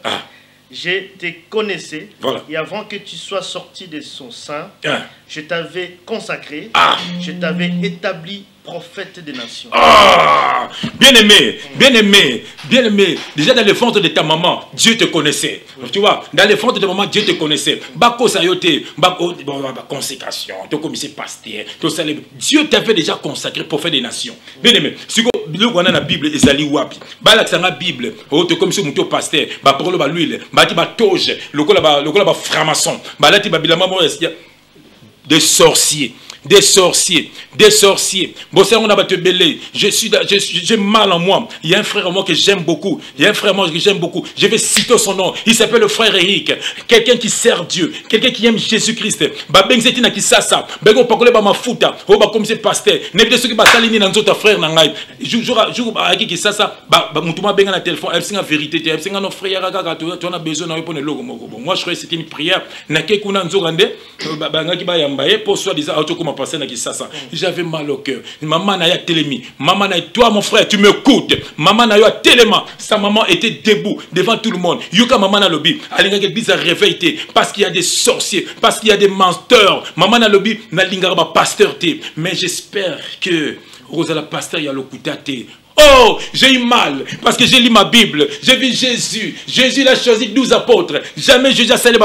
je te connaissais, et avant que tu sois sorti de son sein, je t'avais consacré, je t'avais établi prophète des nations. Bien-aimé. Déjà dans le ventre de ta maman, Dieu te connaissait. Tu vois, dans le ventre de ta maman, Dieu te connaissait. Bako sayote, consécration, tu commissaire pasteur, Dieu t'avait déjà consacré prophète des nations. Bien-aimé, si vous avez la Bible, Ezali Wapi, la Bible, tu commissaire muto pasteur, parole ba l'huile, bati ba toge, le kola ba franc-maçon, balati ba bilama des sorciers. J'ai mal en moi. Il y a un frère en moi que j'aime beaucoup. Je vais citer son nom. Il s'appelle le frère Eric. Quelqu'un qui sert Dieu. Quelqu'un qui aime Jésus-Christ. Moi je crois que c'était une prière. J'avais mal au cœur. Maman n'a télémi. Maman n'a toi mon frère, tu m'écoutes. Maman n'a téléma. Sa maman était debout devant tout le monde. Yuka maman n'a lobby. Alinga ke bisa réveillé parce qu'il y a des sorciers, parce qu'il y a des menteurs. Maman n'a lobby na linga ba pasteur té. Mais j'espère que Rosa la pasteur ya lokutate. Oh, j'ai eu mal parce que j'ai lu ma Bible. J'ai vu Jésus. Jésus il a choisi 12 apôtres. Jamais Jésus a salé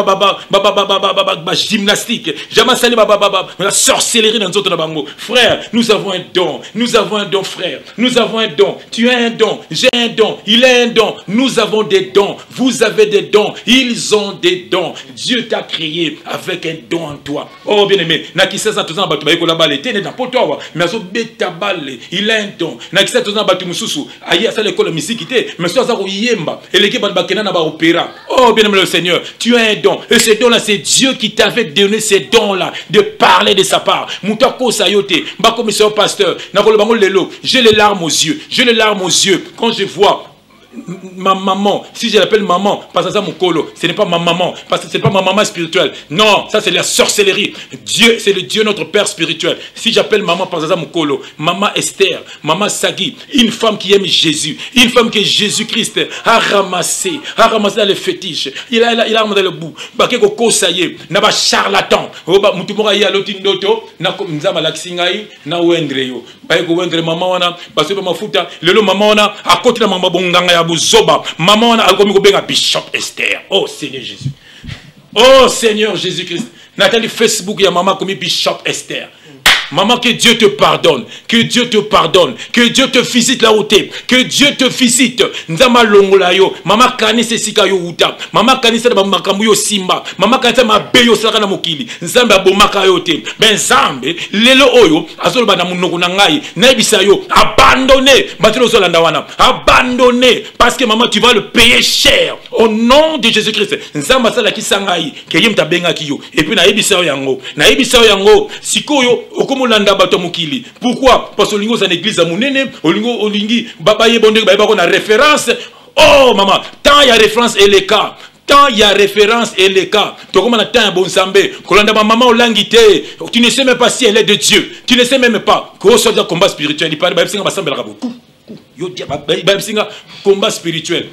gymnastique. Jamais salé la sorcellerie dans notre bango. Frère, nous avons un don. Nous avons un don, frère. Nous avons un don. Tu as un don. J'ai un don. Il a un don. Nous avons des dons. Vous avez des dons. Ils ont des dons. Dieu t'a créé avec un don en toi. Oh, bien aimé. Il a un don. Mususu aïe à ça l'école musique mais ça yemba et l'équipe bakena na ba opéra. Oh bien aimé le Seigneur, tu as un don et ce don là c'est Dieu qui t'avait donné ces dons là de parler de sa part. Mutako sayote ba commissaire pasteur na ko bango lelo, j'ai les larmes aux yeux quand je vois ma maman, si je l'appelle maman, parce que ça mon colo, ce n'est pas ma maman, parce que ce n'est pas ma maman spirituelle. Non, ça c'est la sorcellerie. Dieu, c'est le Dieu notre Père spirituel. Si j'appelle maman, parce que ça mon colo, maman Esther, maman Sagui, une femme qui aime Jésus, une femme que Jésus-Christ a ramassé dans les fétiches, il a ramassé le bout. Baké koko ça y est, n'a pas charlatan. Oba mutumora ya lotindoto, na nzama laksingai, na wendre yo. Baé ko wendre maman wana, parce que mafuta, lelo maman wana à côté de maman bonganga ya buzoba, maman wana alkomi ko benga Bishop Esther. Oh Seigneur Jésus. Oh Seigneur Jésus-Christ. Nathalie Facebook ya maman comme Bishop Esther. Maman, que Dieu te pardonne, que Dieu te pardonne, que Dieu te visite là où t'es, que Dieu te visite. Nzama longola yo, maman kanise sika yo uta, maman kanise ba makambu yo simba, maman kanise ma beyo saka na mokili, nzambe abomaka yo te. Ben nzambe lelo oyo azolo bana munoko na ngai, na ebisa yo abandonné, matelo zolanda wana, abandonné parce que maman tu vas le payer cher au nom de Jésus-Christ. Nzamba sala ki sangai, ke yim ta benga ki yo. Et puis na ebisa yo yango, na ebisa yo yango, sikoyo okomo landa bato mukili. Pourquoi? Parce que olingo za l'église à monene, olingo olingi baba ye bonde ba ko na référence. Oh maman, tant il y a référence et les cas. Tant il y a référence et les cas. Tu comme na tant bon sambé, kolanda ma maman olangité. Tu ne sais même pas si elle est de Dieu. Tu ne sais même pas que soit dans combat spirituel, il parle ba singa ba sambela beaucoup. Yo dia ba singa combat spirituel.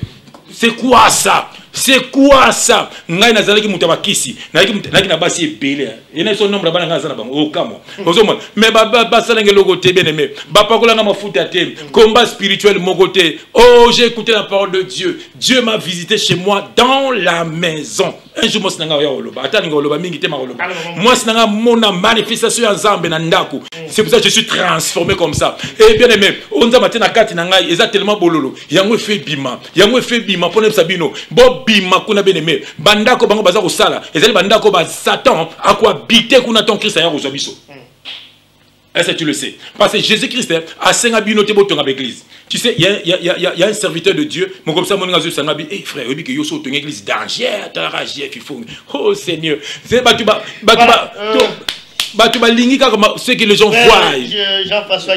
C'est quoi ça? C'est quoi ça? Ngai nazalaki muta bakisi, naki na basi ebele. Ena so nombre bana ngazana bango okamo. Ozoma, mais ba salenge logo te bien aimé. Ba pakola na mafuta te. Combat spirituel mon côté. Oh, j'ai écouté la parole de Dieu. Dieu m'a visité chez moi dans la maison. Un jour moi sinanga ya oloba. Atani ngoloba mingi te ma oloba. Moi sinanga mona manifestation ya Nzambe na ndaku. C'est pour ça que je suis transformé comme ça. Et bien aimé, onza matena kati na ngai, eza tellement bololo. Yango fait bima. Yango fait bima pona sabino. Bob bima kuna bien-aimé bandako bango baza ko sala ezali bandako ba Satan a quoi habiter kuna ton Christ ya ko biso. Est-ce que tu le sais? Parce que Jésus-Christ a senga bino te botonga l'église. Tu sais, il y a un serviteur de Dieu, mon comme ça mon ngazu sanga bi eh frère, obi que yo so ton église danger, ta rage il faut. Oh Seigneur, c'est batuba lingi comme ce que les gens voient. Jean-François,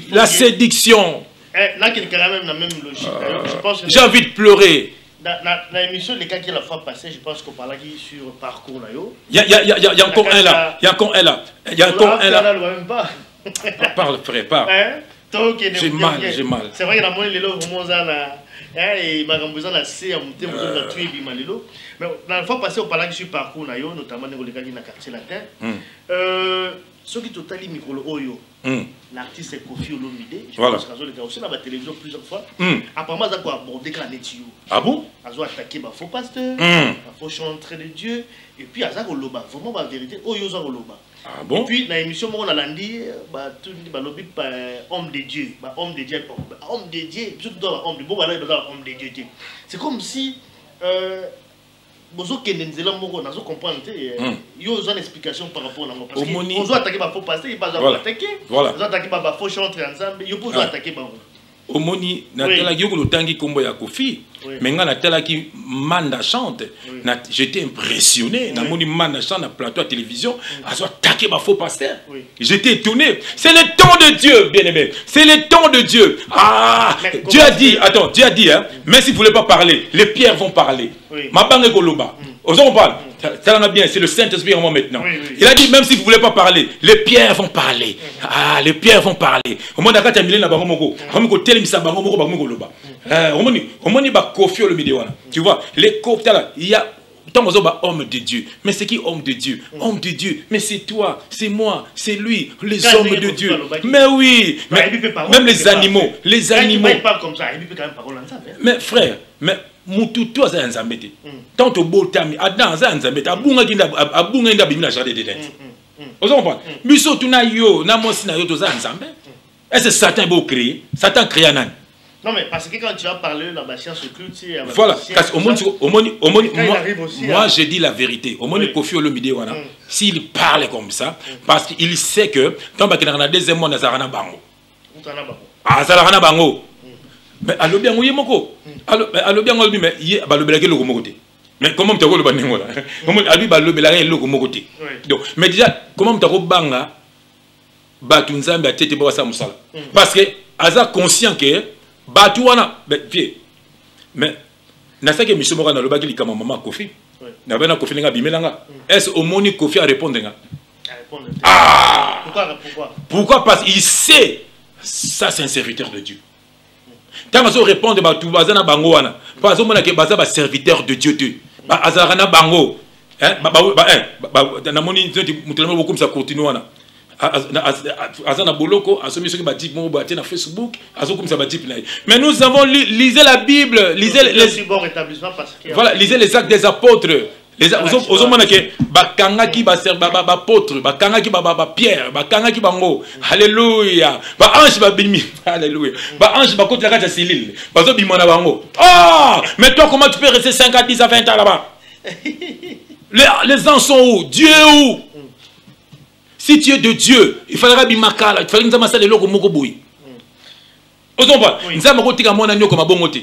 la séduction. Là quelqu'un a même la même logique. Je pense j'ai envie de pleurer. Dans l'émission, les cas qui la fois passée, je pense qu'on parlait sur parcours là. Il y a encore un là. Il y a encore un là. Il y a encore un là. Parle frère, parle. J'ai mal, j'ai mal. C'est vrai qu'il y a moins de l'élo vraiment ça et ma besoin de c'est à monter mon tuer bimalelo. Mais la fois passée on parlait sur parcours là, notamment dans les cas qui na quartier latin. Ce qui totalement micro oyo. L'artiste est Koffi Olomide. Je pense qu'il a aussi dans la télévision plusieurs fois. Apparemment, il a abordé la netio. Ah bon? Il a attaqué les faux pasteurs, les faux chantres de Dieu. Et puis, il a Oloba. Vraiment, la vérité, il y a Oloba. Ah bon? Et puis, dans l'émission, on a dit, homme de Dieu. Homme de Dieu. Homme de Dieu. Homme de Dieu. C'est comme si. Bozo Kenenzela Moro, nazo comprendre, il y a une explication par rapport à moi. Parce que on doit attaquer ma faux pasteur, il va attaquer. On doit attaquer ma faux chantre ensemble, il faut attaquer ma Omoni, natala ki yoko tangi kombo ya Koffi, mais nga natala ki Manda chante, j'étais impressionné, na moni Manda chante na plateau à télévision, a soit attaqué ma faux pasteur. J'étais étonné. C'est le temps de Dieu, bien-aimé. C'est le temps de Dieu. Ah, Dieu a dit, attends, Dieu a dit, hein, même si vous ne voulez pas parler, les pierres vont parler. Ma bangue koloba. On parle. Ça va bien, c'est le Saint-Esprit en moi maintenant. Il a dit, même si vous ne voulez pas parler, les pierres vont parler. Ah, les pierres vont parler. Au moins, d'accord, tu as mis là, tu vois, les coupes, il y a tant homme de Dieu. Mais c'est qui homme de Dieu? Homme de Dieu. Mais c'est toi, c'est moi, c'est lui, les hommes de Dieu. Mais oui, même les animaux. Les animaux. Mais frère, mais mututu aza nzambe te tant to botami adam aza nzambe te abunga nda bimina jardin de tête ozo comprendre biso tuna yo na mosi na yo to za nzambe est-ce que Satan beau créer Satan créa nani? Non mais parce que quand tu as parlé de la science occulte, voilà, parce moi je dis la vérité. Au moins Koffi Olomide wana s'il parle comme ça parce qu'il sait que tant ba na deuxième mois na zarana bango. Ah zarana bango. Mais allo bien ngoye moko. Allo bien ngolbi mais ye ba lobela ke loko moko te. Mais comment tu as le baningo là? Comment albi ba lobela ke loko moko te. Donc mais déjà comment tu as banga batu nzambe atete ba sa musala. Parce que aza conscient que batu wana pied mais nasaki mission moko na lobaki likama mama Kofi na bana Kofi nga bimelanga est-ce au moni Kofi a répondre nga pourquoi parce qu'il sait ça c'est un serviteur de Dieu tant que répondre ba tout bazana bango wana parce que mona ke baza ba serviteur de Dieu tu ba azarana bango na moni mutelemo beaucoup ça continue wana azana boloko asomi soki ba type mo ba na Facebook aso comme ça ba type mais nous avons lisé la Bible lisez les bon rétablissement parce que voilà lisez les actes des apôtres les ozomona ke bakangaki ba apôtre bakangaki ba Pierre bakangaki bango alléluia ba ange ba bimi alléluia ba ange ba côté la carte Céline bazo bimona bango mais toi comment tu peux rester 5 à 10 à 20 ans là-bas les anges sont où Dieu est où si tu es de Dieu il faudra bimakala il faudra nzama sala loko moko boyi ozomba nzama ko tika mona nyoko mabongo te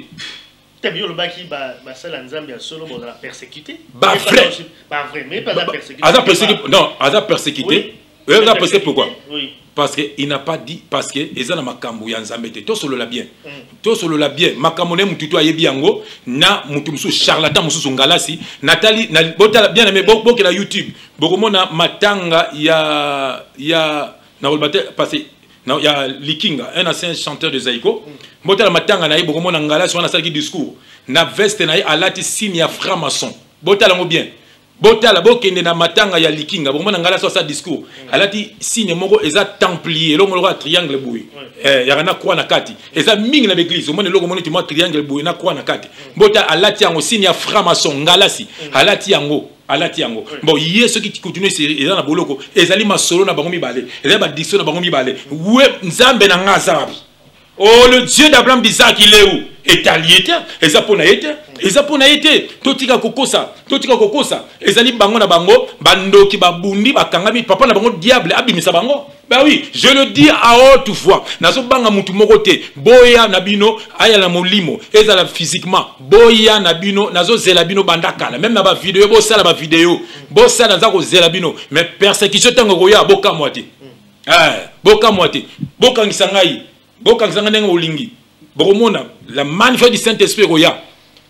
Tebio le baki ba sala nzambe ya solo bo la persécuté ba vrai mais pas la persécuté Aza persécuté non Aza persécuté Aza persécuté pourquoi oui parce que il n'a pas dit parce que ezana makambo ya nzambe te to solo la bien to solo la bien makambo ne mututu ayebi yango na mutu musu charlatan musu ngalasi natali na botala bien mais boke na YouTube bokomona matanga ya na olbate passé il y a Likinga, un ancien chanteur de Zaïko. Botala matanga na bokomo na ngala sur na sali discours. Na veste na alati signe ya franc-maçon. Botala mo bien. Botala bokende na matanga ya Likinga, bokomo na ngala sur sa discours. Alati signe moko eza templier, lo moko triangle boui. Ya kana croix na kati. Eza mingi na l'église, omone lo moni timo triangle boui na croix na kati. Botala alati yango signe ya franc-maçon ngalasi. Alati yango. Alati yango bon hier ceux qui continuent c'est dans la boloko ezali masolo na bango mibale ezali ba diction na bango mibale we nzambe na ngazabi oh le Dieu d'Abraham d'Isaac il est où etaliete ezapona ete totika kokosa ezali bango na bango bandoki babundi bakangami papa na bango diable abimisa bango. Ben oui, je le dis à haute voix. Nazo banga mutu mokote, boya nabino, aya la molimo, ezala physiquement, boya nabino, nazo zelabino bandakala, même na ba vidéo, bo sala ba vidéo, bo sala zako zelabino, mais persécution tango goya boka moite. Boka moite, boka ngisangai, nenga olingi. Boromona, la manifeste du Saint-Esprit goya.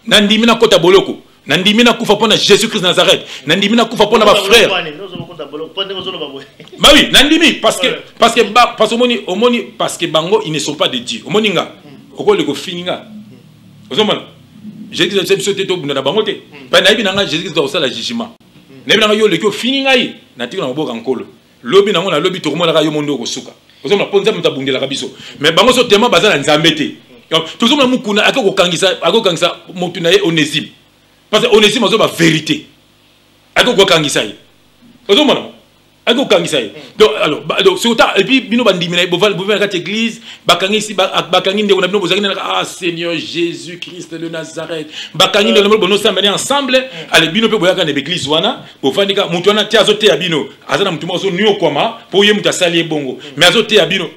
Nandimina kota boloko. Nandimina kufa pona Jésus-Christ Nazareth. Nandimina kufa pona ba frère. Bah oui, nandimi parce que bango ils ne sont pas de Dieu. Omoninga. Okole ko fininga. Ozomana. Jésus c'est sauté to bunda bango te. Ba na ibinanga Jésus doit ça la jugement. Na ibinanga yo le ko fininga yi. Na tiko na boka nkolo. Lobi na ngona lobi to komona ka yo mondo ko suka. Ozomana ponza mutabundela kabiso. Mais bango so tema bazana nzambe te. Tozomana mukuna akoko kangisa motu na ye Onésime. Parce que Onésime a la vérité. Ako kangisa yi. Ozomana. Ako kangisa yi. Donc alors c'est autant et puis bino bandimina boval kat église bakangisi bakanginde on a bino bozakina ah Seigneur Jésus-Christ de Nazareth. Bakanginde on bono s'amener ensemble allez bino pe boyaka na église wana bofandika mutu wana tia zote ya bino azana mutu mozo nyo kwama po ye mutu asali bongo mais azote ya bino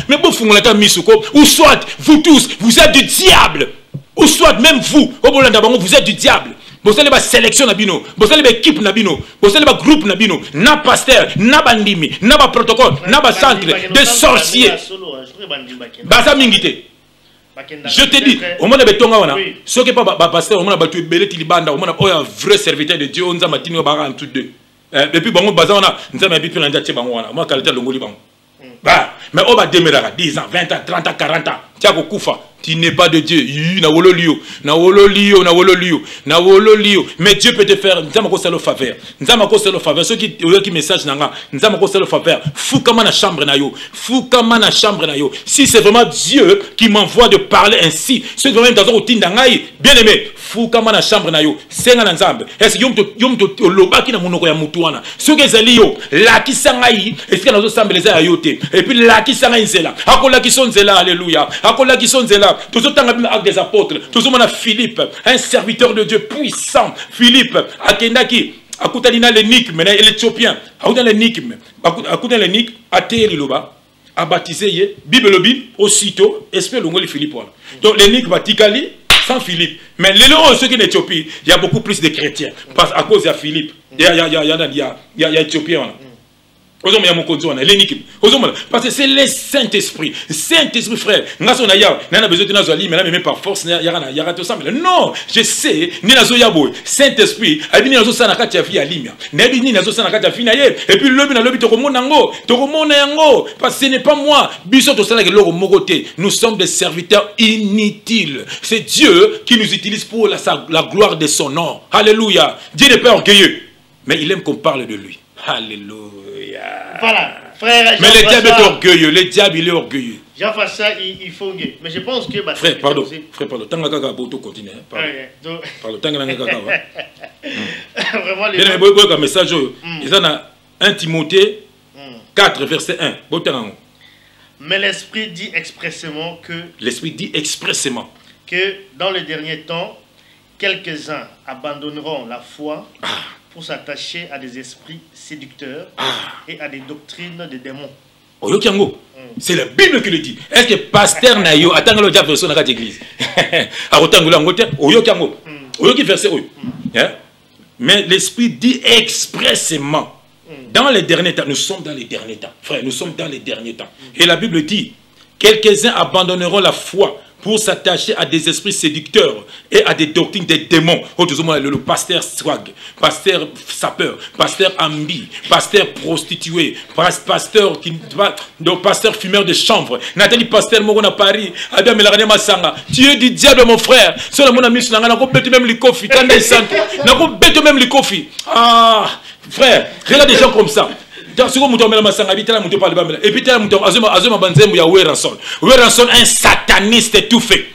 mais bofungola ta misuko ou soit vous tous vous êtes du diable ou soit même vous vous êtes du diable. Vous allez sélection nabino, vous allez équipe nabino, vous allez groupe nabino, na pasteur, na bandimi, na ba protocole, na ba centre de sorciers. Baza mingité. Je te dis, au monde betonga wana, ce qui pas pasteur, au monde batu beleti libanda, au monde un vrai serviteur de Dieu, on za matino bara en tout deux. Et puis bango baza wana, nzama bipi na ndiache bango wana, moi qualité longoli bango. Bah, mais on va démarrer 10 ans, 20 ans, 30 ans, 40 ans. Tiago Koufa, tu n'es pas de Dieu. Na wololio. Mais Dieu peut te faire. Nous avons le faveur. Nous avons le faveur. Ceux qui message nanga, nous avons le faveur. Fou comme na chambre na yo. Si c'est vraiment Dieu qui m'envoie de parler ainsi, c'est vraiment dans un routine d'angaï. Bien aimé, fou comme na chambre na yo. C'est un ensemble. Est-ce que yom to loba qui na monoko ya mutuana. Ceux qui zali yo, la qui sangaï, est-ce que nous ensemble les ayote. Et puis la qui sangaï zela. Akola qui sont zela, alléluia. Akola qui sont zela. Tous autant actes des apôtres. Tous on a Philippe, un serviteur de Dieu puissant. Philippe, Akendaki, Akutanina l'énigme, l'Éthiopien. Akutanina l'énigme, Até Liloba, a baptisé, Bible lobi, aussitôt, espère le Philippe. Donc l'énigme Batikali, sans Philippe. Mais les ceux qui sont en Éthiopie, il y a beaucoup plus de chrétiens. Parce à cause de Philippe. Il y a Éthiopien. Parce que c'est le Saint-Esprit. Saint-Esprit, frère. Nous avons besoin de nous aller, mais même par force, non, je sais, Saint-Esprit, et puis parce que ce n'est pas moi. Nous sommes des serviteurs inutiles. C'est Dieu qui nous utilise pour la gloire de son nom. Alléluia. Dieu n'est pas orgueilleux, mais il aime qu'on parle de lui. Alléluia. Voilà, frère. Mais le diable est orgueilleux. Le diable, il est orgueilleux. Jean fait ça, il faut guer. Mais je pense que... Frère, pardon. Frère, pardon. Tant que tu continues. Pardon. Tant que vraiment, les message, ils en ont 1 Timothée 4, verset 1. Mais l'Esprit dit expressément que... L'Esprit dit expressément que dans les derniers temps, quelques-uns abandonneront la foi pour s'attacher à des esprits séducteurs et à des doctrines de démons. C'est la Bible qui le dit. Est-ce que pasteur Nayo attend le diable dans l'église? Mais l'Esprit dit expressément. Dans les derniers temps, nous sommes dans les derniers temps. Frère, nous sommes dans les derniers temps. Et la Bible dit, quelques-uns abandonneront la foi pour s'attacher à des esprits séducteurs et à des doctrines des démons. Le pasteur swag, pasteur sapeur, pasteur ambi, pasteur prostitué, pasteur fumeur de chanvre. Nathalie pasteur Morona Paris, Adam Melarane Massanga. Tu es du diable, mon frère. Sur mon ami, on a bête même les coffee. On a bête même les coffee. Ah, frère, regarde des gens comme ça. Et puis Weranson, un sataniste étouffé.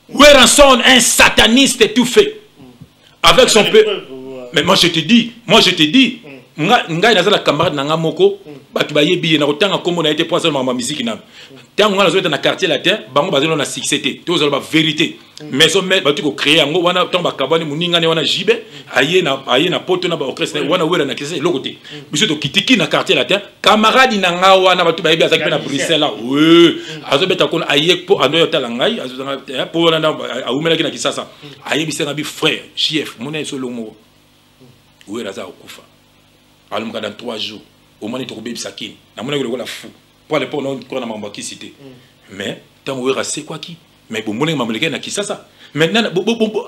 Weranson, un sataniste étouffé. Avec son peu. Mais moi je te dis, ngai nazala camarade nanga moko, batu ba yebi na kotanga kombo na été poisson ma musique na. Tango nga nazo na quartier latin, bango bazelo na succès. Tozala ba vérité. Maison mais batu ko créer yango wana tamba kabani muninga ne wana jibe, aye na poto na ba orchestre wana wera na kese lokote. Biso to kitiki na quartier latin, camarade nanga wana batu ba yebi azaki na Bruxelles là. Ouais. Azo beta kon aye po ando yota langai, azo po wana a umela ki na kisasa. Aye bisanga bi frère, chef, mona so lomo. Wera za okufa. Alors, dans 3 jours, au moins, il y a un sakin. Il y a un fou. Pour aller pour nous, on a un cité. Mais, tant que c'est quoi qui? Mais, bon, on a un qui ça. Maintenant,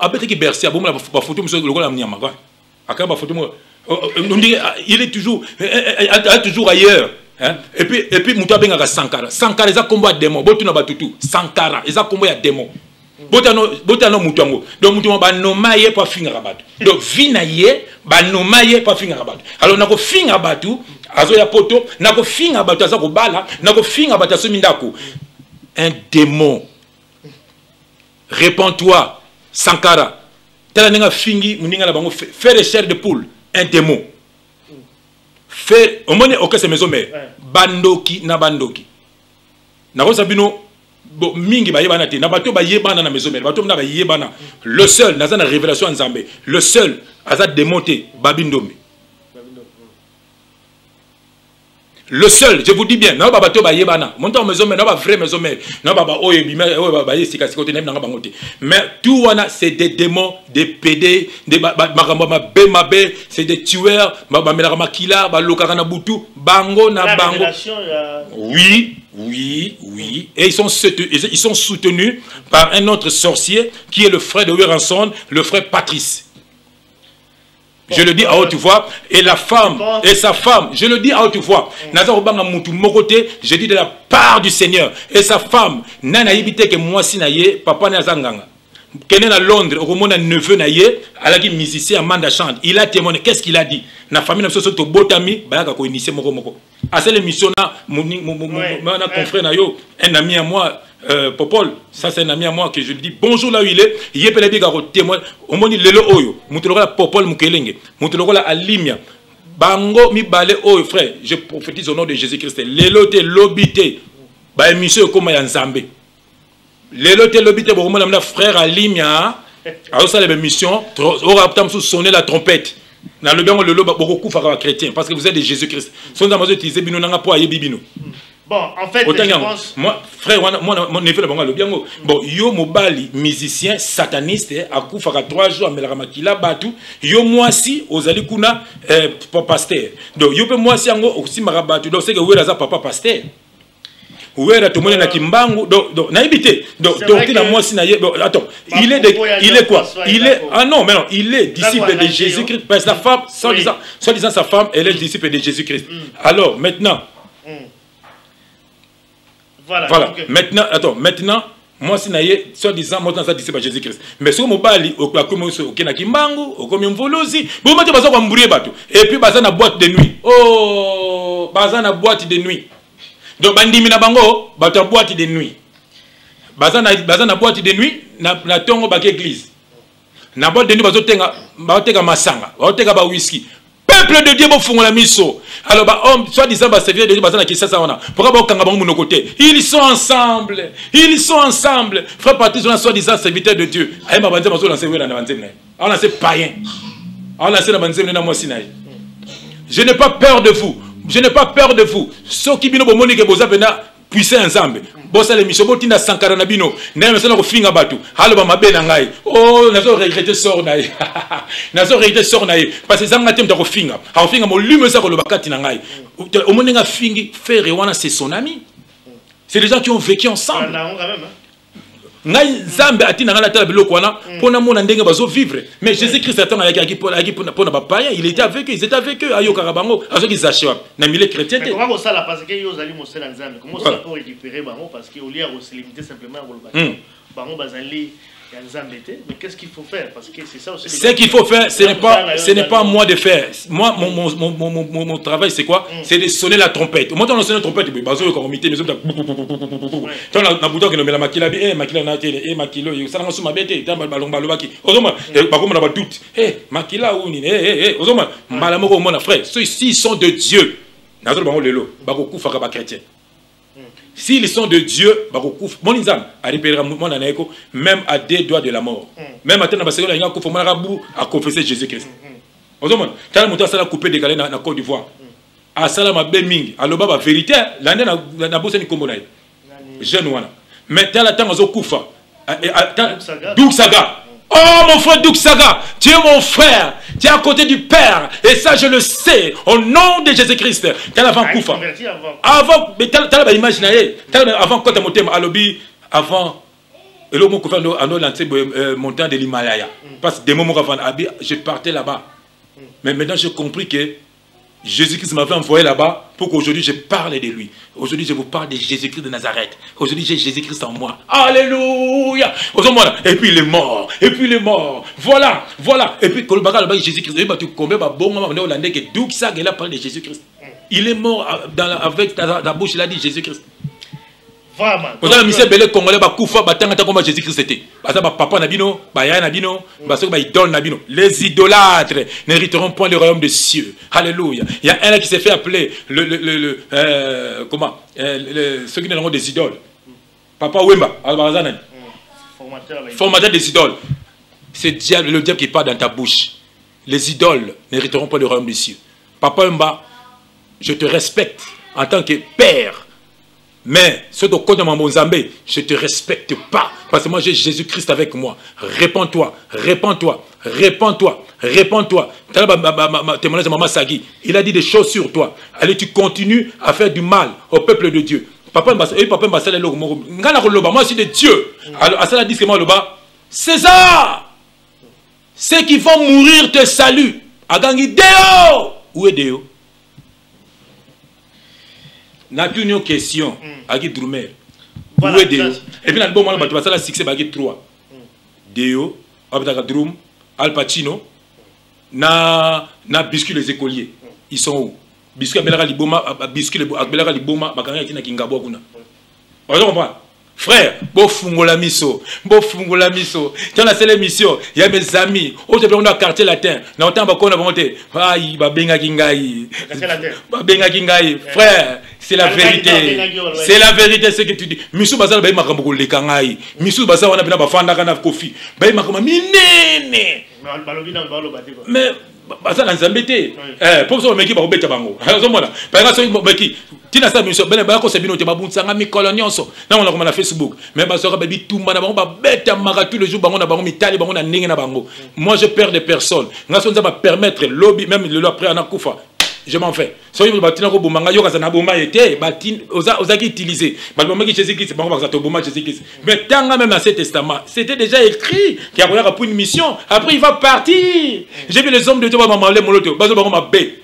après que Bercy, on a une photo, on a une photo. Il est toujours ailleurs. Et puis, Mouta Benga Sankara. Sankara, il y a un combat de démons. Sankara, il y a un combat de démons. Botano mutango donc mutango ba nomaye pa finga rabatu donc vinaye ba nomaye pa finga rabatu alors nako finga batu azo ya poto nako finga batu azo ko bala nako finga batu aso mindako un démon répands-toi Sankara tala ninga fingi muninga na bango faire chair de poule un démon faire au moins OK c'est maison mais bandoki na bandoki nako sabino bon mingi ba yebana te na bato ba yebana na maison mais bato na ba yebana le seul na za révélation nzambe le seul aza démonté babindombe le seul je vous dis bien na ba bato ba yebana monta maison mais na ba vrai maison mais na ba oyebima ba yesika sikote na bangote mais tout wana c'est des démons des PD des makambo mabe c'est des tueurs ba melaka makila ba lokaka na butu bango na bango Oui. Et ils sont soutenus par un autre sorcier qui est le frère de Weranson, le frère Patrice. Je le dis à haute voix. Et la femme, et sa femme, je le dis à haute voix. Je dis de la part du Seigneur. Et sa femme, nana yibite que moi si naye, papa na zanganga. Kenen à Londres, au moment neveu naye, alaki musicien Amanda chante. Il a témoigné. Qu'est-ce qu'il a dit? Na famille na soto botami, bayaka ko initier moko. À cette émission là, mon confrère nayo, un ami à moi, Popol, ça c'est un ami à moi que je lui dis bonjour là où il est. Il est peut être témoin. Au moins lelo oyo, mutolola Popol mukelenge, mutolola Alimia. Bango mi bale oyo frère, je prophétise au nom de Jésus-Christ. Lelo te lobité, ba émission comme ya Nzambe. Lelo te lobité bo mon frère Alimia, a ça les missions, on va sonner la trompette. Dans le bien le loba beaucoup fera chrétien parce que vous êtes de Jésus-Christ. Son amazon utilisé bino nanga po ayebi bino. Bon, en fait, autant je pense... Moi, frère, moi, mon neveu, bon, yo mobali, musicien, sataniste, à coup, fera 3 jours, mais la makila batu, yo moi si, aux alikuna, pasteur. Donc, yo peut moi si, aussi marabatu, donc c'est que oui, là, papa pasteur. Oui, là, tout le monde est kimbangu, donc, naïbité. Donc, moi si, attends, il est quoi? Il est, ah non, mais non, il est disciple de Jésus-Christ, parce que la femme, soi-disant sa femme, elle est disciple de Jésus-Christ. Alors, maintenant, voilà. Donc, maintenant, moi si naïe, soi-disant, moi dans sa disciple de Jésus-Christ. Mais si on bali, au Kenakimbangu, au Komimvolosi, vous mettez bazan comme brûler bateau. Et puis bazan na boîte de nuit. Oh, bazan na boîte de nuit. Donc bandimi na bango, bateau boîte de nuit. Bazan na boîte de nuit, na tongo bak église. Na boîte de nuit bazotenga masanga, bazotenga ba whisky. Peuple de Dieu, la miso. Alors, homme, soit-disant, servir de Dieu, pourquoi côté? Ils sont ensemble. Ils sont ensemble. Frère Patrice, on a soi-disant serviteur de Dieu. On a païen. On a je n'ai pas peur de vous. Je n'ai pas peur de vous. Ceux qui bino bomoni ke boza pena puissant ensemble. Bossa les missions botina sankara na bino. Na mesana ko finga batu. Halo ba mabe na ngai. Oh, nazo regretter sort na ye. Nazo regretter sort na ye. Parce que zanga tem ta ko finga. Ha finga mo lume sa ko lo bakati na ngai. O moninga fingi frère wana c'est son ami. C'est des gens qui ont vécu ensemble. Ngai Zambe atina ngala tala biloko wana pona mona ndenge bazo vivre. Mais Jésus-Christ attend yaki pona ba païen, il était avec eux, ils étaient avec eux ayo karabango azo ki zachwa na milieu chrétien. Mais comment ça là parce que yo zali mosela Nzambe comment ça pour récupérer bango parce que au lieu de se limiter simplement à le bango bazali mais qu'est-ce qu'il faut faire parce que c'est ça aussi. Ce qu'il faut faire, ce n'est pas moi de faire. Moi mon travail c'est quoi? C'est de sonner la trompette. Au moment où on sonne la trompette, bazo ko comité mais on na bouton que la makila bi makila na télé makilo ça na suma bete ta balomba lobaki. Ozoma ba comme na ba doute. Makila ou ni ozoma mbala moko mona frère. Ceux ici sont de Dieu. Na zo bango lelo ba ko kufa ka chrétien. S'ils sont de Dieu, mon isam, même à des doigts de la mort. Même à à confesser Jésus-Christ. Quand on a coupé des galets dans la Côte d'Ivoire, à Salama Beming, à l'Oba, vérité, l'année n'a pas de Komonaï. Jeune Wana. Mais tant la temps, on a coupé. Douk Saga. Oh mon frère Douk Saga, tu es mon frère, tu es à côté du Père, et ça je le sais, au nom de Jésus-Christ. Avant Koufa. Avant, mais t'as imaginé, avant quand tu as monté à l'obbi, avant, et le mot Koufa a lancé montant de l'Himalaya. Parce que des moments avant, je partais là-bas. Mais maintenant j'ai compris que Jésus-Christ m'avait envoyé là-bas pour qu'aujourd'hui je parle de lui. Aujourd'hui je vous parle de Jésus-Christ de Nazareth. Aujourd'hui j'ai Jésus-Christ en moi. Alléluia. Et puis il est mort. Et puis il est mort. Voilà. Voilà. Et puis Jésus-Christ. Il a parlé de Jésus-Christ. Il est mort avec la bouche. Il a dit Jésus-Christ. Vraiment. Vous avez mis ces belles Congolais, Jésus-Christ était. Papa Nabino, Baya Nabino, idole Nabino. Les idolâtres n'hériteront point le royaume des cieux. Alléluia. Il y a un qui s'est fait appeler ceux qui n'ont des idoles. Papa Wemba, formateur des idoles. C'est le diable qui parle dans ta bouche. Les idoles n'hériteront pas le royaume des cieux. Papa Wemba, je te respecte en tant que père. Mais, ce que tu as dit, je ne te respecte pas. Parce que moi, j'ai Jésus-Christ avec moi. Répands-toi, répands-toi, répands-toi, répands-toi. Témoignage de Maman Sagui. Il a dit des choses sur toi. Allez, tu continues à faire du mal au peuple de Dieu. Papa moi, je suis de Dieu. Alors, Asala dit que moi, César, ceux qui vont mourir te saluent. Agangi Deo. Où est Deo? N'a plus une question à Guy Drumer. Où est Deo? Et puis, dans le bon la succès à Guy 3. Deo, Abdaka Drum, Al Pacino, na biscuit les écoliers. Ils sont où? Biscuit Abelaka Liboma, biscuit Abelaka Liboma, Bakanga Tina Kingabo Kuna. Vous comprenez? Frère, bon fungola miso, tu as la émission, il y a mes amis, aujourd'hui on a quartier latin, on a monté, aïe, babenga kingai, frère, c'est la vérité, c'est la vérité ce que tu dis. Miso basal baï makambo le kangai, miso basal on a bien bafanda kana kofi, baï makama minene. Mais baza na nzambe te po so meki ba obeta bango azomona par exemple so meki tina sa mission bene ba ko se bino te babunsanga mikolo nyonso na ngona koma na Facebook mais ba so ka bebi tumba na bango ba beta maka tous les jours bango na bango mitali bango na ndenge na bango. Moi je perds des personnes ngaso nza ba permettre lobby même le après anakufa je m'en fais so yo batina ko bomanga yo kaza na bomba été batin oza ki utiliser ba bomba ki Jésus Christ bango ba to bomba Jésus Christ mais tanga même dans ce testament c'était déjà écrit qu'il y a pour une mission après il va partir. J'ai vu les hommes de Dieu ba mamalé moloto ba zo bango mabé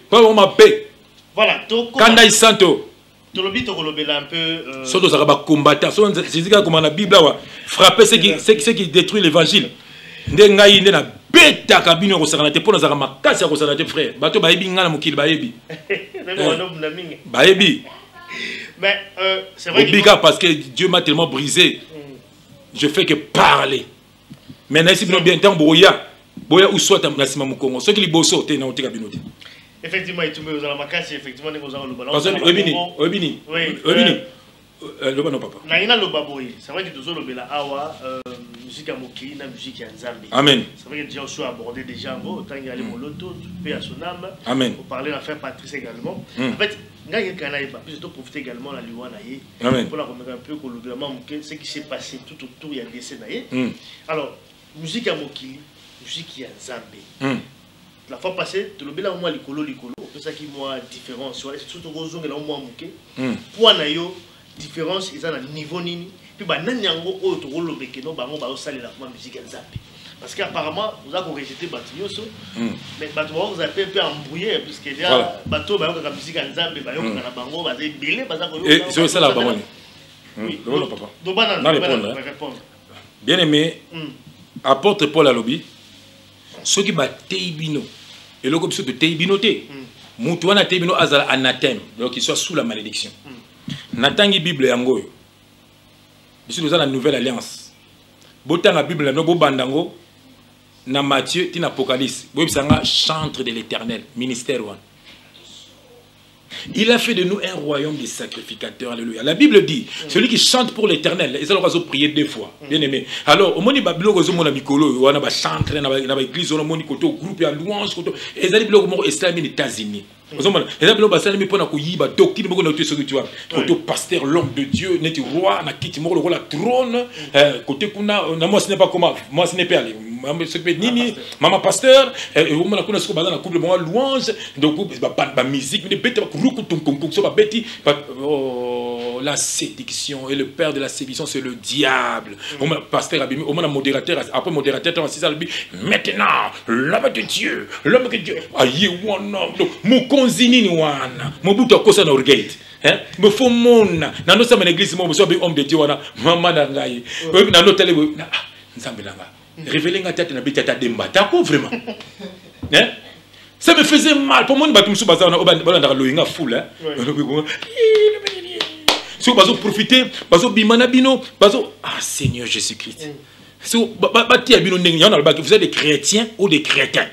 voilà kanda isanto to lobi to kolobela un peu soto za ba combattant so Jésus comme dans la Bible wa frapper ce qui détruit l'évangile ndengai ndena beta kabino ko sakana te pona za makasi ko sakana te frère bato ba yebi ngana mukili ba yebi mais c'est vrai parce que Dieu m'a tellement brisé je fais que parler maintenant si bien temps boya ou soit na sima mukongo ce qui liboso te na otika bino te effectivement il tombe aux makasi effectivement ngo za lo balance parce que obini le bon papa na lo baboyi c'est vrai que tous le bela awa musique à mokili na musique à nzambe amen c'est vrai que déjà on soit abordé déjà ngo tant y aller moloto paix à son âme amen pour parler à faire Patrice également en fait nga y kana iba puis surtout profiter également la liwa na ye pour la remettre un peu que le vraiment ce qui s'est passé tout autour il y a décès na ye alors musique à mokili musique à nzambe la fois passée tu le bela moi likolo c'est ça qui moi différence surtout gozonga la moi moké point na yo différence ils ont un niveau nini puis bah nanyango o to rolobeke no bango ba osali la musique ya nzambe parce qu'apparemment vous avez rejeté batinyoso mais bato vous avez un peu embrouillé puisque déjà bato ba yo ka musique ya nzambe ba yo ka bango ba belé ba za ko yo c'est ça la bango oui non papa do bana répondre bien aimé apôtre Paul alobi ceux qui battent bino et le comme ceux de teibino te mutu wana teibino azala anathème donc il soit sous la malédiction. Natangi Bible yango. Ici nous avons la nouvelle alliance. Botan la Bible no bandango na Matthieu tin Apocalypse. Bo bisanga chantre de l'Éternel, ministère one. Il a fait de nous un royaume de sacrificateurs. Alléluia. La Bible dit, celui qui chante pour l'Éternel, ils ont prié 2 fois. Bien aimé. Alors, au moni babilo gozo mona mikolo, on a ba chantre na église, on a moni koto groupe ya louange koto. Et ça dit bilo mo islami aux États-Unis. Vous savez, et ça bilo ba salami pona ko yiba doctrine boko na tu vois. Koto pasteur l'homme de Dieu, neti roi na kiti mo le trône, côté kuna na moi ce n'est pas comment, moi ce n'est pas aller. Nini, maman pasteur, et au moment où on a couple de louange, donc ba musique, mais bête la séduction et le père de la séduction c'est le diable. Pasteur Abimi, au moment modérateur, après modérateur, maintenant l'homme de Dieu, aïe wana, mukonzini ni wana, mubuto kosa na orgate. Hein? Me faut mon, na no sama l'église mo so be homme de Dieu wana, maman na ngai. Na no tele nzambe nanga. Révéler nga tête na bita ta demba. Tako vraiment. Hein? Ça me faisait mal. Pour moi, je suis en foule. Si vous profitez, ah Seigneur Jésus-Christ. Vous êtes des chrétiens ou des crétins.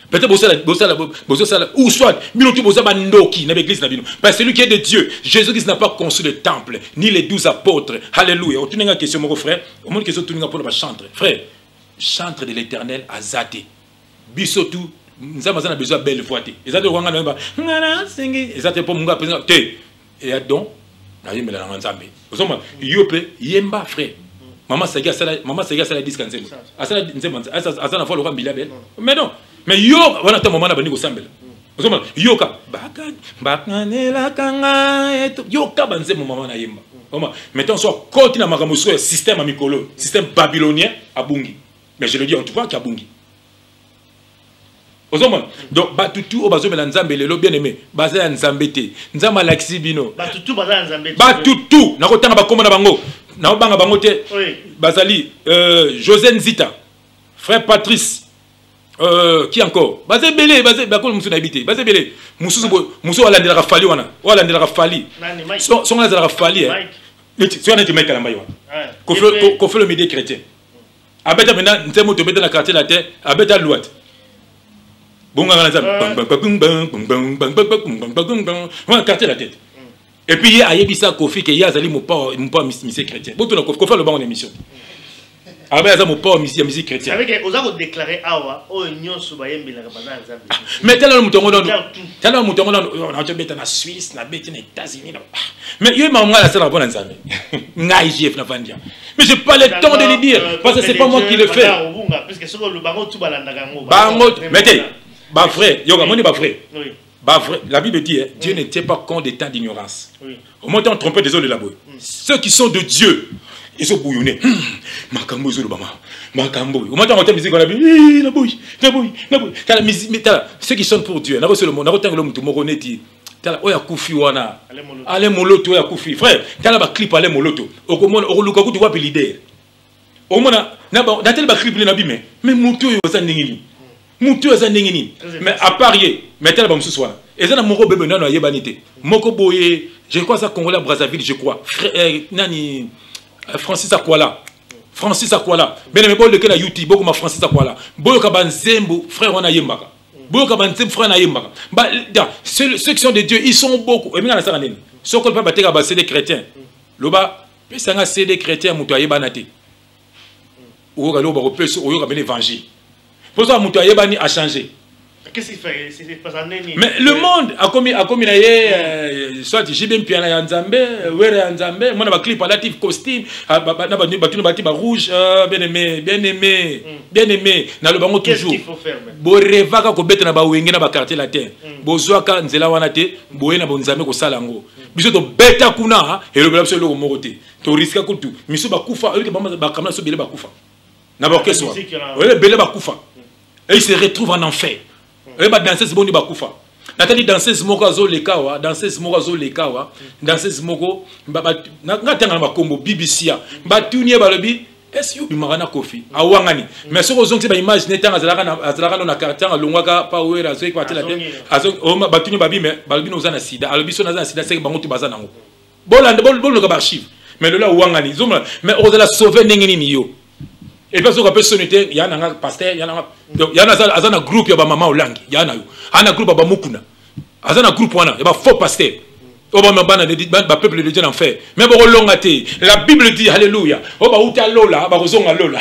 Peut-être ou soit parce que celui qui est de Dieu, Jésus-Christ n'a pas construit le temple, ni les 12 apôtres. Alléluia. On a une question, mon frère. On a une question pour le chantre. Frère, chantre de l'Éternel à Zate. Bisotou, nous avons besoin de belle voix. Et ça, et donc, yemba frère. Maman Saga, ça dit quand mais non. Mais yo, on a un moment où on a yoka, bakanela kanga, yoka banze mon maman na yemba. Mettons soit côté na magamuso système amicolo, système babylonien à Bungi. Mais je le dis en tout cas qu'à Bungi. Donc, Batutu au bazo melanzambe le bien aimé, basé en Zambete, Nzama Laxibino. Batutu basé en Zambete. Batutu, nakotanga bakoma na bango. Na obanga bango te. Bazali José Nzita, frère Patrice. Qui encore? Basé belé, basé bakol musu na habité. Basé belé. Musu alandela rafali wana. Alandela rafali. Son alandela rafali. Tu as été mec à la maille. Qu'on fait le média chrétien. Abeta maintenant, nous sommes dans la quartier de la terre. Abeta l'ouat. Quartier de la tête. Et puis il y a Kofi qui est Yazali mon pas monsieur chrétien. Bon tu Kofi le banc en émission. Ah ben ça mon pas musique chrétienne. Avec aux avez déclaré awa o nyon subayembi la kabana nzambe. Mais tel mouton dans tel mouton dans on a bête en Suisse, na bête aux États-Unis. Mais il m'a la salle bonne nzambe. Ngai JF na vandia. Mais j'ai pas le temps de le dire parce que c'est pas moi qui le fais. Parce que ce que le bango tout balandaka ngo. Bango mettez ba frère, yoga moni ba frère. Oui. Bah, la Bible dit, Dieu ne tient pas compte des temps d'ignorance. Oui. Au moment où on trompait des autres de la boue. Ceux qui sont de Dieu, ils sont bouillonnés. Makambo, ils sont Makambo. Au moment où on entend la musique, on a dit, la bouille. Ceux qui sont pour Dieu, on a reçu le mot, on a reçu le mot, on a dit, oya kufi wana. Allez moloto, oya kufi. Frère, t'as la clip, allez moloto. Au moment où on tu vois l'idée. Au moment où on a tel clip, mais moutou, il y a un Moutou est un ningini, mais à parier, mais tel bon ce soir. Et ça n'a mon bébé non yebanité. Moko boye, je crois ça Congolais Brazzaville, je crois. Nani Francis Akwala. Francis Akwala. Ben me bol de quel YouTube, beaucoup ma Francis Akwala. Boyo kabanzembo frère on a yembaka. Boyo kabanzembo frère na yembaka. Bah ceux qui sont de Dieu, ils sont beaucoup. Et maintenant ça nani. Ceux qui ne pas battre ba c'est des chrétiens. Loba, pesanga c'est des chrétiens moutou yebanate. Ou ga loba repese ou yo ka ben évangile. Pour ça, Moutouayebani a changé. Qu'est-ce qu'il fait? Mais le monde a commis soit j'ai bien piano Nzambe, Were Nzambe, moi na clip relatif costume, na rouge, bien aimé, na le bango toujours. Qu'est-ce qu'il faut faire? Borevaka ko beta na ba wenge na ba quartier latin. Bozwaka nzela wana te, boye na bonzambe ko salango. Biso to beta kuna et le blabso le moroté. To risque ko tout. Miso ba kufa, avec ba kamna so bele ba kufa. Na ba keso. Ouais bele ba kufa. Et il se retrouve en enfer. Et bah danseuse boni bakufa. Nathalie danseuse moko azo lekawa, danseuse moko azo lekawa, danseuse moko ngatanga na kombo BBC ya. Batunie balobi est-ce que bimagana kofi awangani. Mais ce que ba image netanga azalaka na quartier longwaka power azo ekwatela te. Azo batunie babi mais balobi no zana sida. Alobi so na sida c'est bango tu bazana ngo. Bolande bol ka archive. Mais le là wangani zoma mais ozala sauver ndenge nini yo. Et puis, on peut sonner, il y a un pasteur, il y a un groupe, il y a un maman au langue, il y a un groupe, il y a un mukuna. Il y a un groupe, il y a un faux pasteur. Il y a un peuple de Dieu en fait. Mais la Bible dit, alléluia.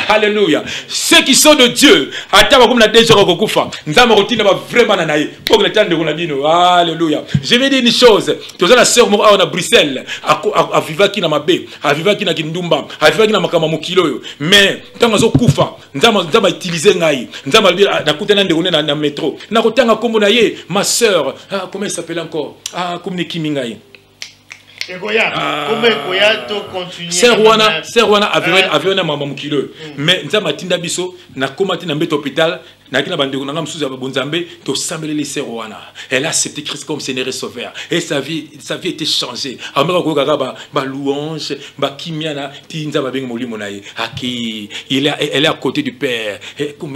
Alléluia. Ceux qui sont de Dieu, alléluia. Je vais dire une chose. Tu as la sœur à Bruxelles, à Vivaki na Mabe, à Vivaki na Kindumba, à Vivaki na Makamamukilo. Mais, tant que Kufa, nous avons utilisé Naï, nous avons dit, dans le métro. Nous avons dit, ma sœur, comment elle s'appelle encore? Comme Kimingaï. Serwana avait un maman mukilo. Mais nous avons tinda biso na komati na mbet hôpital na kina bande na msuza bonzambe to sambele les Serwana. Elle a accepté Christ comme Seigneur et Sauveur et sa vie était changée. Amera ko gaga ba louange ba kimiana tinza ba bengi molimo na ye. Aki elle est à côté du Père. Comme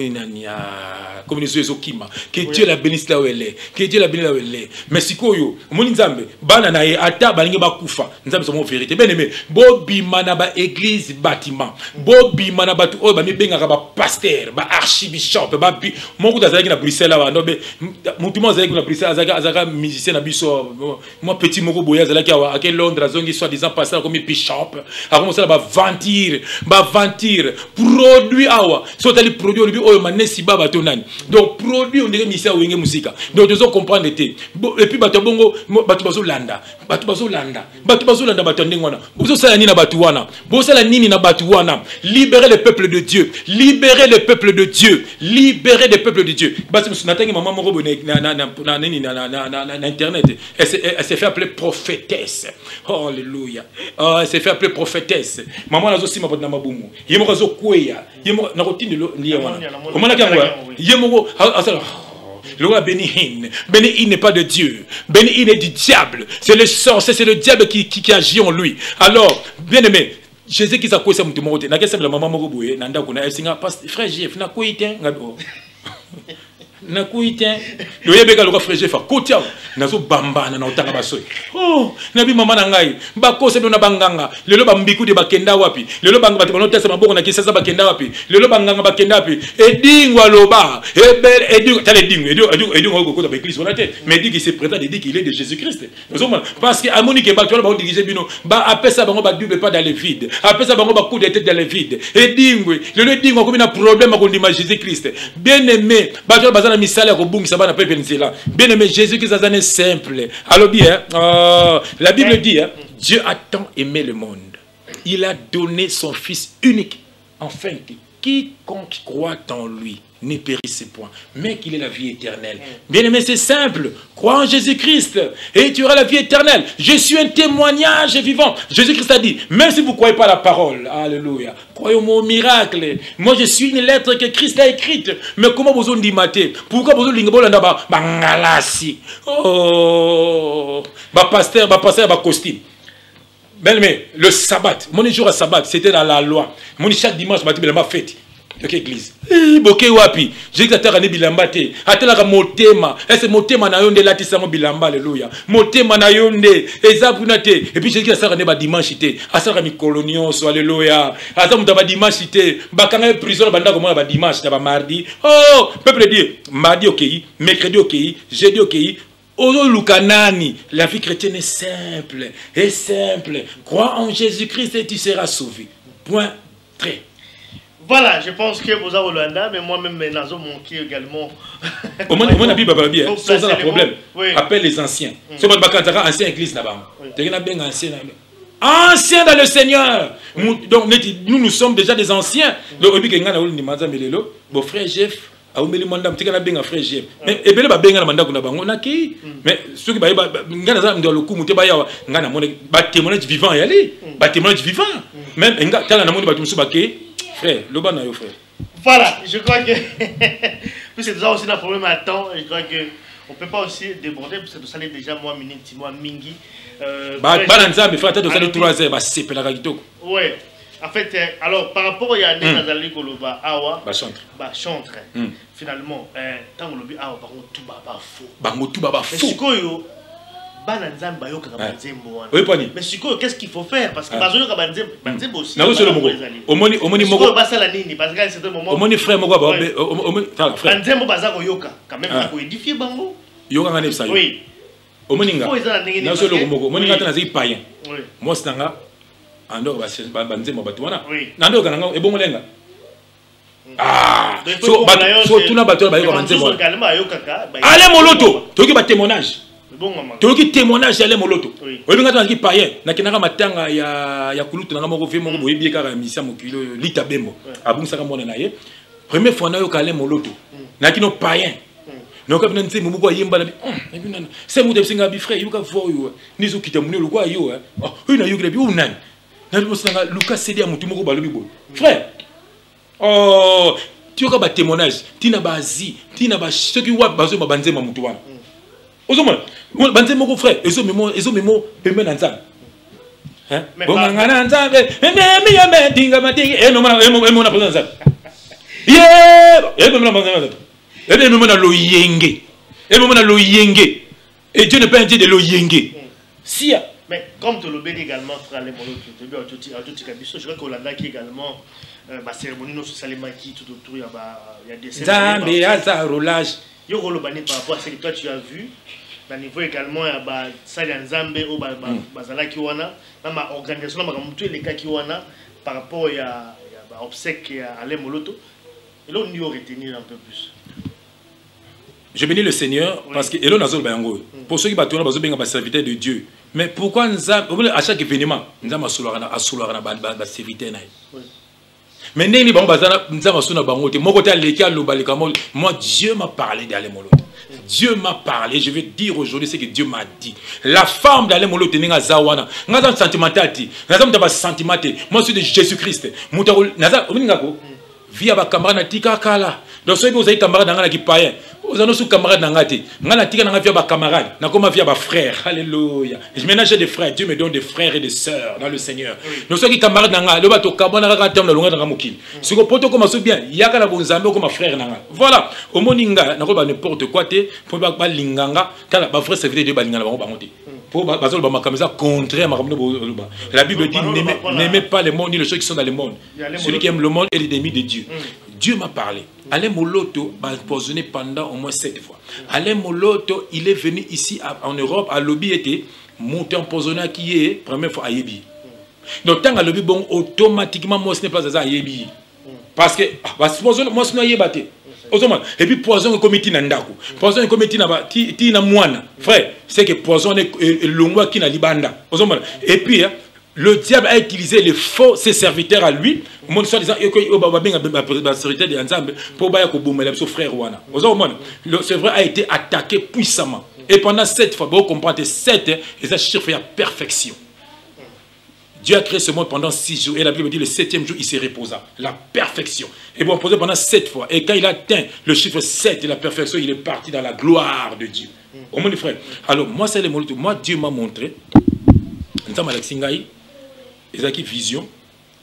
les oiseaux kima. Que Dieu la bénisse là où elle est. Que Dieu la bénisse là où elle est. Mais sikoyo moni nzambe bana na ye ata balingi ba kufa. Nzambe somo vérité. Bien aimé. Bobi mana ba église bâtiment. Bobi mana ba tout ba mi benga ba pasteur, ba archibishop, ba mon coup d'azaki na Bruxelles là no be mutu mo azaki na Bruxelles azaka musicien na biso moi petit moko boya azaki à quel Londres azongi soit disant pasteur comme bishop a commencé ba ventir produit awa so tali produit lui o manesi baba tonani donc produit on dirait musicien wenge musika donc tu dois comprendre et puis bato bongo bato bazolanda bato ndengwana bozo sala nini na bato wana bozo sala nini na bato wana libérer le peuple de Dieu libérer le peuple de Dieu libérer des peuples de Dieu. Maman na internet. Elle s'est fait appeler prophétesse. Oh, alléluia. Elle s'est fait appeler prophétesse. Maman a aussi ma bonne mabumu. Yemo zo kweya. Yemo na rotine lié wana. Comment la kangwa? Yemo le roi Béni-In n'est pas de Dieu. Béni-In est du diable. C'est le sorcier, c'est le diable qui agit en lui. Alors, bien aimé, Jésus qui s'est quoi ça mutu mote. Na kesa la maman moko boye nanda kuna esinga frère JF na quoi ite ngado. na kuiten le yebeka le frère Jeff kotia nazo bambana na otanga basoy oh na bi mama na ngai ba kose na banganga lelo ba mbiku de bakenda wapi lelo banga bato banotesa maboko na kisasa bakenda wapi lelo banganga bakenda wapi edingwa loba ebel edingwa tale edingwa ko ko ba église on a été mais dit qu'il se prétend dit qu'il est de Jésus-Christ parce que amoni ke ba to ba diriger bino ba apesa bango ba double pas dans le vide apesa bango ba coup de tête dans le vide edingwe lelo edingwa ko bina problème ko ndima Jésus-Christ bien aimé ba to bazana misala ko bungisa bana pepe nzela bien aimé Jésus-Christ azane simple alors bien la Bible dit Dieu a tant aimé le monde il a donné son fils unique afin que quiconque croit en lui ne périsse point, mais qu'il ait la vie éternelle. Bien aimé, c'est simple. Crois en Jésus-Christ et tu auras la vie éternelle. Je suis un témoignage vivant. Jésus-Christ a dit, même si vous ne croyez pas la parole, alléluia, croyez au miracle. Moi, je suis une lettre que Christ a écrite. Mais comment vous en dites maté? Pourquoi vous en dites bangalasi? Oh, pasteur, costume. Bien aimé, le sabbat, mon jour à sabbat, c'était dans la loi. Mon chaque dimanche, je m'a fête. Donc église. Boké wapi. J'ai dit à bilamba te. Atela motema. Est-ce motema na yonde la tisa mo bilamba alléluia. Motema na yonde ezabuna te. Et puis j'ai dit à ça ba dimanche te. Asara mi colonion so alléluia. Asa muta ba dimanche te. Bakanga prison banda comme ba dimanche ba mardi. Oh, peuple dit mardi OK, mercredi OK, jeudi OK. Ozo lukanani, la vie chrétienne est simple. Est simple. Crois en Jésus-Christ et tu seras sauvé. Point. Très. Voilà, je pense que vous avez Hollanda, mais moi-même, Nazo manqué également. Au moins, la Bible va bien. C'est ça le problème. Oui. Appelle les anciens. C'est votre bakantara, ancien église là-bas. Tu es bien ancien. Anciens dans le Seigneur. Donc, nous sommes déjà des anciens. Donc, bon frère Jeff, aumeli mandam tika na benga frère Jeff. Mais ebele ba benga na mandako na bango na ki. Mais ceux qui ba ngana za ndo lokumu te ba yawa ngana mona ba témoignage vivant yali. Ba témoignage vivant. Même nga tala na moni ba tumsu ba ke. Frère, le ban frère. Voilà, je crois que c'est déjà aussi un problème à temps. Je crois que on peut pas aussi déborder parce que ça l'est déjà moi minute, moi mingi. Balanza, mais frère, tu as 3 heures, c'est pe la gagito. Ouais. En fait, alors par rapport à Nazali Koloba Awa, chantre. Finalement, tant que le Awa, tout baba faux. Bango tout baba faux. Oui, mais qu'est-ce qu'il faut faire? Parce que Banzembo aussi. Omoni frère Mogo Banzembo Bazako Yoka, quand même, il faut édifier Bango. Yoka Ganepsa. Oui. Omoninga. Omoninga Tanazi païen. Moi, c'est un Andor Banzembo Batouana. Nando Gananga et Bongolenga. Ah, so tu n'as pas de Banzembo. Allez, Moloto, tu as un témoignage. Toki témoignage ya le moloto. Olinga tana ki païen na kinaka matanga ya kulutu na moko fe moko boyebi ka misa mokilo lita bembo. Abungisa ka mona na ye. Première fois na yo ka le moloto. Na kino païen. Na ka bina nzembo moko yemba na bi. C'est mu de singa bi frère yuka voyo. Nizo kita munelo kwa yo. Oh, na yo bi u nani. Na bi sanga Lucas cédé à mutu moko balobi bo. Frère. Oh, tu ka ba témoignage. Tina bazi, tina ba ceux qui wa bazo ba banzema mutu wana. Ozomona. Banze moko frère, ezo memo pembe na nzambe. Hein? Bonganga na nzambe, mi ya medinga madinga, no na poza nzambe. Na loyenge. Na loyenge. Et Dieu n'est pas un Dieu de loyenge. Si mais comme tu l'as dit également frère les molo tu veux à tout kabiso, je crois que Hollanda qui également ma cérémonie no salema qui tout autour il y a des nzambe asa roulage. Yo rolobani par rapport à ce que toi tu as vu. À niveau également ya ba sali nzambe o bazala ki wana na ma organisation na mutu les cas ki wana par rapport ya ba obsèque ya Ale Moloto et là on y retenir un peu plus. Je bénis le Seigneur parce que elo nazol bayango pour ceux qui batona bazo benga ba serviteur de Dieu. Mais pourquoi nzambe à chaque événement nzambe asolaka na ba serviteur na. Mais neni bango bazana nzambe asona bango te moko ta leki alobalika moi Dieu m'a parlé d'Ale Moloto. Dieu m'a parlé, je vais dire aujourd'hui ce que Dieu m'a dit. La femme d'Ale Moloto n'est pas zawana. N'a sentimentati. N'a pas sentimenté. Moi je suis de Jésus-Christ. Muta naza omingako. Via ba kamera na tika kala. Donc ceux qui vous avez camarades dans qui païen, vous avez sous camarades dans gâté. Ngana tika dans via ba camarades, na comme via ba frères. Alléluia. Je ménage des frères, Dieu me donne des frères et des sœurs dans le Seigneur. Donc ceux qui camarades dans le bateau kabona ka terme dans longa dans mokili. Ce que poto comme bien, yaka la bonzambe comme frère dans. Voilà. Au moninga na ko ba n'importe quoi te pour ba linganga, kala ba frère serviteur de ba linganga ba monter. Pour bazol ba makameza contraire la Bible dit n'aimez pas le monde ni les choses qui sont dans le monde. Celui qui aime le monde est l'ennemi de Dieu. Dieu m'a parlé. Alain Moloto m'a empoisonné pendant au moins 7 fois. Alain Moloto, il est venu ici en Europe, à Lobby était monté empoisonné qui est première fois à Yebi. Donc tant à Lobby, bon, automatiquement, moi ce n'est pas à Yebi. Parce que, moi ce n'est pas et puis poison est comité nandaku. Poison est comité na moine. Frère, c'est que poison est l'ongwa qui na libanda. Et puis, le diable a utilisé les faux ses serviteurs à lui. Mon soit disant c'est vrai a été attaqué puissamment. Et pendant 7 fois, vous comprenez 7 et ça chiffre à perfection. Dieu a créé ce monde pendant 6 jours et la Bible dit le 7e jour il se reposa. La perfection. Et bon, posé pendant 7 fois. Et quand il a atteint le chiffre 7 et la perfection, il est parti dans la gloire de Dieu. Au moins, frère. Alors, moi, c'est le moloto. Moi, Dieu m'a montré. Ils ont une vision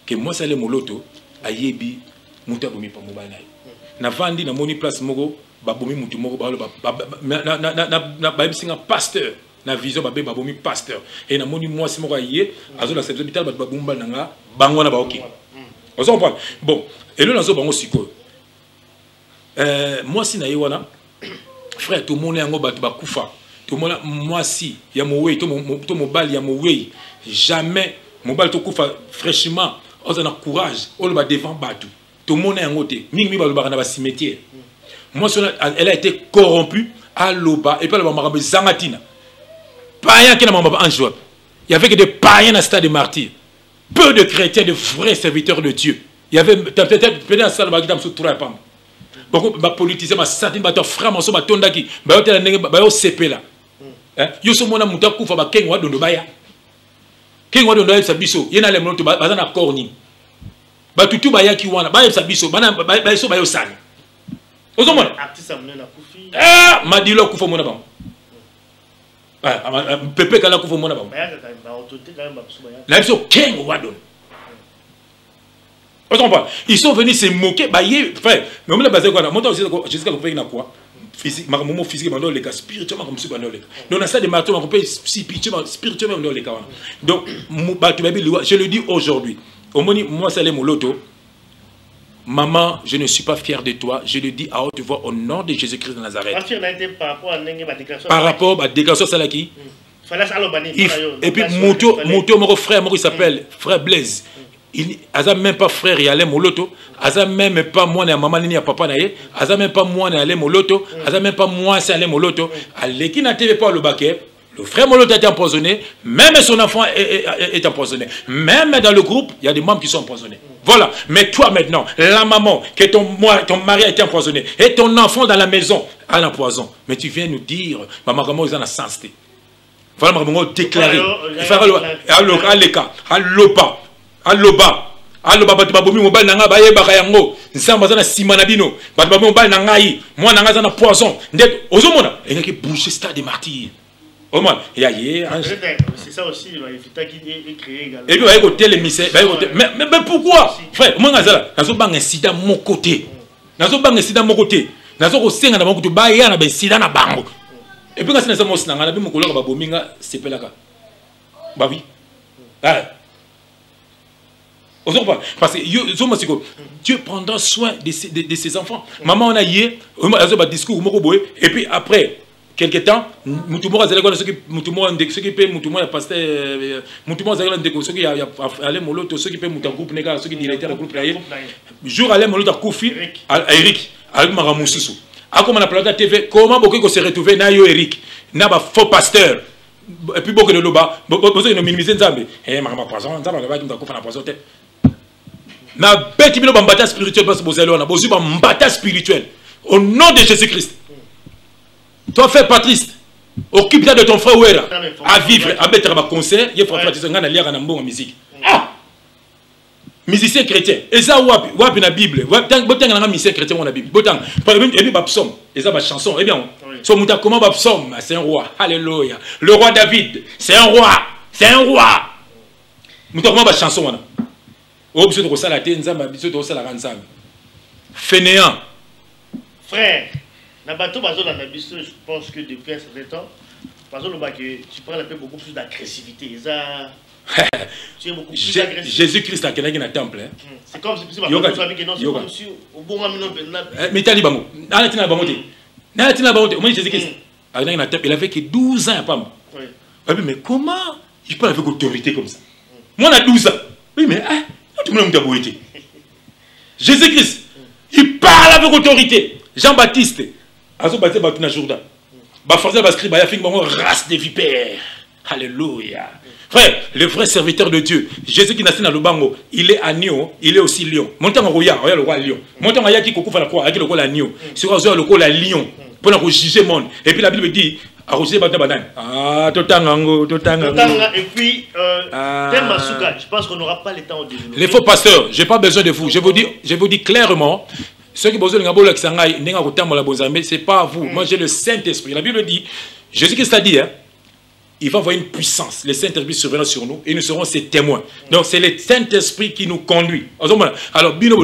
que moi, c'est le moloto. Ayebi, mouta bomi pa mobile. Na vandi na moni place moko, ba bomi mutu moko ba na pasteur. Na vision ba bomi pasteur. Et na moni moi si moko aye, azo la service hôpital ba bomba nanga, bango na ba ok. On s'en parle. Bon, et là nazo bango siko. Moi si na yewana, frère tout monde yango ba kufa. Tout monde moi si ya mowe to mobile ya mowe, jamais mobile to kufa fraîchement. On a courage, on va devant Batou. Tout le monde est en côté. Cimetière. Moi, elle a été corrompue à l'Oba et puis elle va me Zangatina. Païens qui n'ont pas joué. Il y avait que des païens dans le stade de martyrs. Peu de chrétiens, de vrais serviteurs de Dieu. Il y avait peut-être un salle qui sous trois pam. Beaucoup de politiciens, ma satine, ma frère, ma soeur, ma tondaki, ma hôtel, ma CP là. Yo so mona muta kufa ba kengwa dondo baya. Kengwa dondo ya biso, yena le moto bazana korni. Ba tutu ba yaki wana, ba yesa biso, bana ba so ba yo sani. Ozo mona artiste amena kufi. Madilo kufa mona ba. Pepe kala kufa mona ba. Ba autorité quand même ba biso ba ya. La biso kengwa dondo. Ils sont venus se moquer, bah frère, mais on a basé quoi? Moi jusqu'à qu'on fait na quoi? Physique, ma moment physique, dans les cas spirituellement comme si dans les cas. Donc on a ça des marteaux, on peut spirituellement dans les cas. Donc je le dis aujourd'hui. Au moins moi c'est les moloto. Maman, je ne suis pas fier de toi. Je le dis à haute voix au nom de Jésus-Christ de Nazareth. Par rapport à la déclaration Salaki. Et puis mon frère, il s'appelle frère Blaise. Il n'a même pas frère et allait moloto, il n'a même pas moi et maman ni papa naie, il n'a même pas moi et allait moloto, il n'a même pas moi et allait moloto. Allez qui n'était pas le baquet, le frère moloto a été empoisonné, même son enfant est empoisonné, même dans le groupe il y a des membres qui sont empoisonnés. Voilà. Mais toi maintenant, la maman que ton mari a été empoisonné et ton enfant dans la maison a l'empoison, mais tu viens nous dire, maman comment ils en a sensé. Voilà maman déclaré. Alloba batu babomi mobile nanga baye bakayango nsamba zana sima na bino batu babomi mobile nangai moi nanga zana poison ndet ozomona engaki boucher stade des martyrs au moins il y a c'est ça aussi il va qui est créé également et puis va écouter les messieurs mais pourquoi frère moi ngazala nazo bang incident mon côté nazo bang incident mon côté nazo ko senga na bango to ba ya na ba incident na bango et puis quand c'est mo sinanga na bi mokolo ba bominga sepelaka ba oui parce que Dieu prendra soin de ses enfants. Maman, on a yé, on a un discours, et puis après, quelques temps, Moutoumora, ceux qui paient Moutoumora, pasteur, Moutoumora, ceux qui allaient Moloto, ceux qui paient Moutagroupe, ceux qui directeurs du groupe, jour allait Moloto Koufi, Eric, avec Maramoussissou. À comment on a parlé de la TV, comment beaucoup se retrouver, Nayo Eric, n'a pas faux pasteur. Et puis beaucoup de loba, beaucoup de minimiser Nzambe. Eh, Marama Poison, Nzambe, on va dire qu'on a poison tête. Na bête bino bambata spirituel parce que vous allez on a besoin bambata spirituel au nom de Jésus-Christ. Toi fais Patrice, occupe-toi de ton frère Ouera à vivre à mettre un concert, il faut faire des ngana lire na mbongo musique. musicien chrétien eza wapi na Bible botanga na musicien chrétien na Bible botanga et puis ba psaume eza ba chanson eh bien so muta comment ba psaume c'est un roi alléluia le roi David c'est un roi muta comment ba chanson wana o biso to sala te nzamba biso to sala nzamba fainéant frère na bato bazo na biso je pense que depuis un certain temps bazo le que tu parles un peu beaucoup plus d'agressivité eza Jésus-Christ a quelqu'un dans le temple. C'est comme si c'est comme si au bon moment mais t'as dit bango. N'allez pas bango. N'allez pas bango. Moi Jésus-Christ a dans le temple. Il avait que 12 ans pas. Oui. Mais comment il parle avec autorité comme ça? Moi on a 12 ans. Oui mais tout le monde a autorité. Jésus-Christ il parle avec autorité. Jean-Baptiste a so baptisé dans Jourdain. Ba forcer ba scribe ba fin bango race de vipères. Alléluia. Frère, le vrai serviteur de Dieu, Jésus qui naît dans le bango, il est agneau, il est aussi lion. Montant en roya, regarde le roi lion. Montant en yaki kokou fa la croix, avec le roi l'agneau. Sur le roi lion, pour nous juger le monde. Et puis la Bible dit, à roger bata banane. Ah, totangango. Et puis, je pense qu'on n'aura pas le temps de développer. Les faux pasteurs, j'ai pas besoin de vous. Je vous dis clairement, ceux qui besoin de ngabo l'aksangai, n'enga kotam la bozambe, c'est pas vous. Moi j'ai le Saint-Esprit. La Bible dit, Jésus-Christ a dit, il va avoir une puissance. Le Saint-Esprit surviendra sur nous et nous serons ses témoins. Donc c'est le Saint-Esprit qui nous conduit. Alors, bino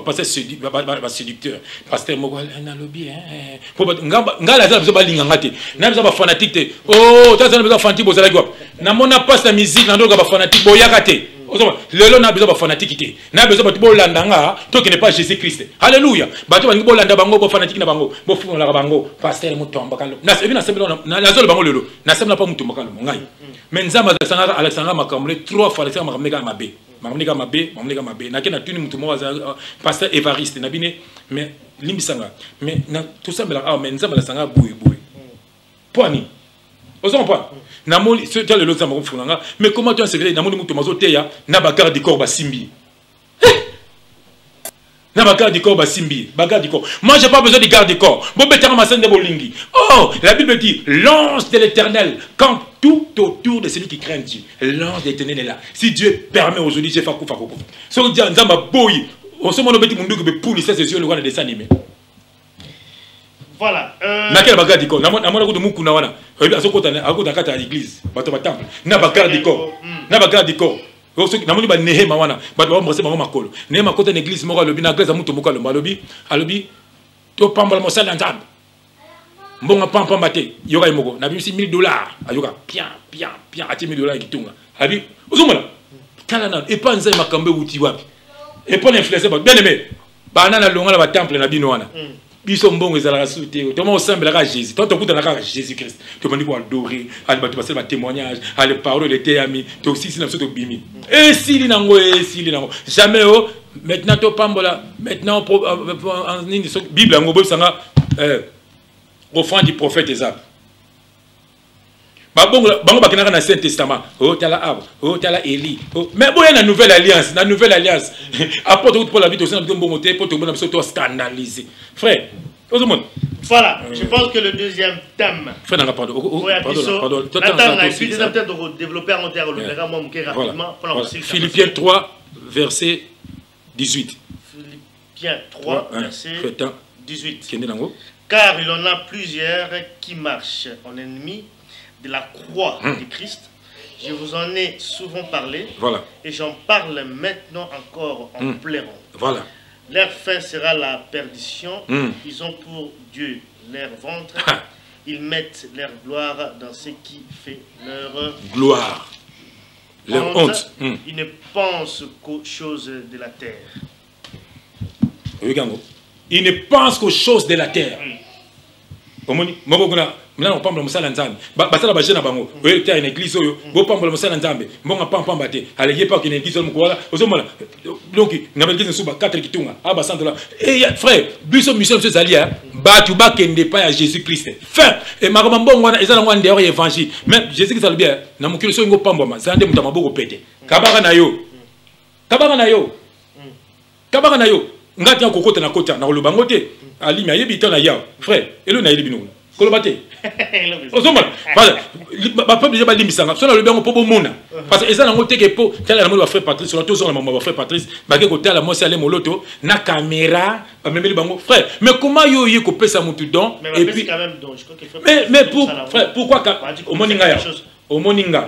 pasteur séducteur. Pasteur lobby fanatique. Oh, fanatique na mona passe la musique na ndoka fanatique boyakate. Lelo na besoin de fanatique. Na besoin de bolandanga, toi qui n'est pas Jésus-Christ. Alléluia. Bato bango bolanda bango bo fanatique na bango, bo fu la bango, pasteur mutomba kalo. Na sebi na sembla na zolo bango lelo. Na sembla pas mutomba kalo ngai. Mais nzamba Alexandra makamle 3 fois Alexandra makamle mabe. Makamle mabe. Na kena tuni mutomo pasteur Évariste na bine mais limbisanga. Mais na tout ça mais nzamba Alexandra boui. Poani. Osons pas. Namoni ce le lozamba konfunanga mais comment tu as secret namoni muto mazoteya na bagarde du corps basimbi. Na bagarde du corps basimbi, bagarde du corps. Moi j'ai pas besoin de garde du corps. Bon betanga masende bolingi. Oh, la Bible dit l'ange de l'Éternel campe tout autour de celui qui craint Dieu. L'ange de l'Éternel est là. Si Dieu permet aujourd'hui j'ai fait coup. Si on dit nzamba boyi, on se monobeti mundu be pour c'est yeux le roi de dessin animé. Voilà. Na quel bagarre du corps? Na mona ko de mukuna wana. Azokota akota à l'église, bato ba temple. Na bagarre du corps. Na bagarre du corps. Na moni ba nehema wana. Bato ba mose bango makolo. Nehema kota na église moko lobi na église muto moko alobi. To pamba mosala nzambe. Mbonga pamba mate. Yoka imoko. Na bimisi $1000. Ayoka bien ati $1000 kitunga. Abi uzumona. Kala na et pas nzai makambe uti wapi. Et pas l'influencer ba bien aimé. Banana longa la ba temple na bino wana. Biso mbongo ezala souté to mo semble la Jésus to kuta na Jésus Christ to mandi ko adorer ali ba passer ba témoignage ali parole de téami to aussi si na so to bimi et si li nango jamais maintenant to pambola maintenant en Bible ngo bosanga offrande du prophète Ésape bango bakina na Saint Testament tala Ab tala Élie mais boya na nouvelle alliance apporte pour la vie aussi na mbongo te pour to bona biso to scandaliser frère voilà, je pense que le deuxième thème. Pardon. De développer en terre rapidement. Philippiens 3, verset 18. Philippiens 3, verset 18. Car il en a plusieurs qui marchent en ennemi de la croix de Christ. Je vous en ai souvent parlé. Voilà. Et j'en parle maintenant encore en pleurant. Voilà. Leur fin sera la perdition. Ils ont pour Dieu leur ventre. Ils mettent leur gloire dans ce qui fait leur gloire. Leur honte. Ils ne pensent qu'aux choses de la terre. Ils ne pensent qu'aux choses de la terre. Mna on pamba musala nzambe basala ba jeune bango oyo ta une église oyo bo pamba musala nzambe mbonga pamba te aleye pas que une église mo kola ozomona donc na église suba 4 kitunga aba centre là et frère biso mission ce zalia batu ba kende pas à Jésus Christ fin et makama mbongo wana ezala ngwa ndero évangile même Jésus Christ alobia na mokilo so ngo pamba ma zande mutama boko pete kabaka na yo ngati ya kokota na kota na lobango te alimi ayebi to na ya frère elo na yebi bino Kolobate. Ozomona. Ba peuple déjà limisanga. Sona le bien po mona. Parce que ça na ngote ke po tala la mo va frère Patrice, sur tous on la maman va frère Patrice, ba ke ko tala mo sale moloto na caméra, ba memeli bango frère. Mais comment yo yé ko pesa mutu don et puis quand même donc je crois qu'il faut mais pour frère pourquoi au moninga ya? Au moninga.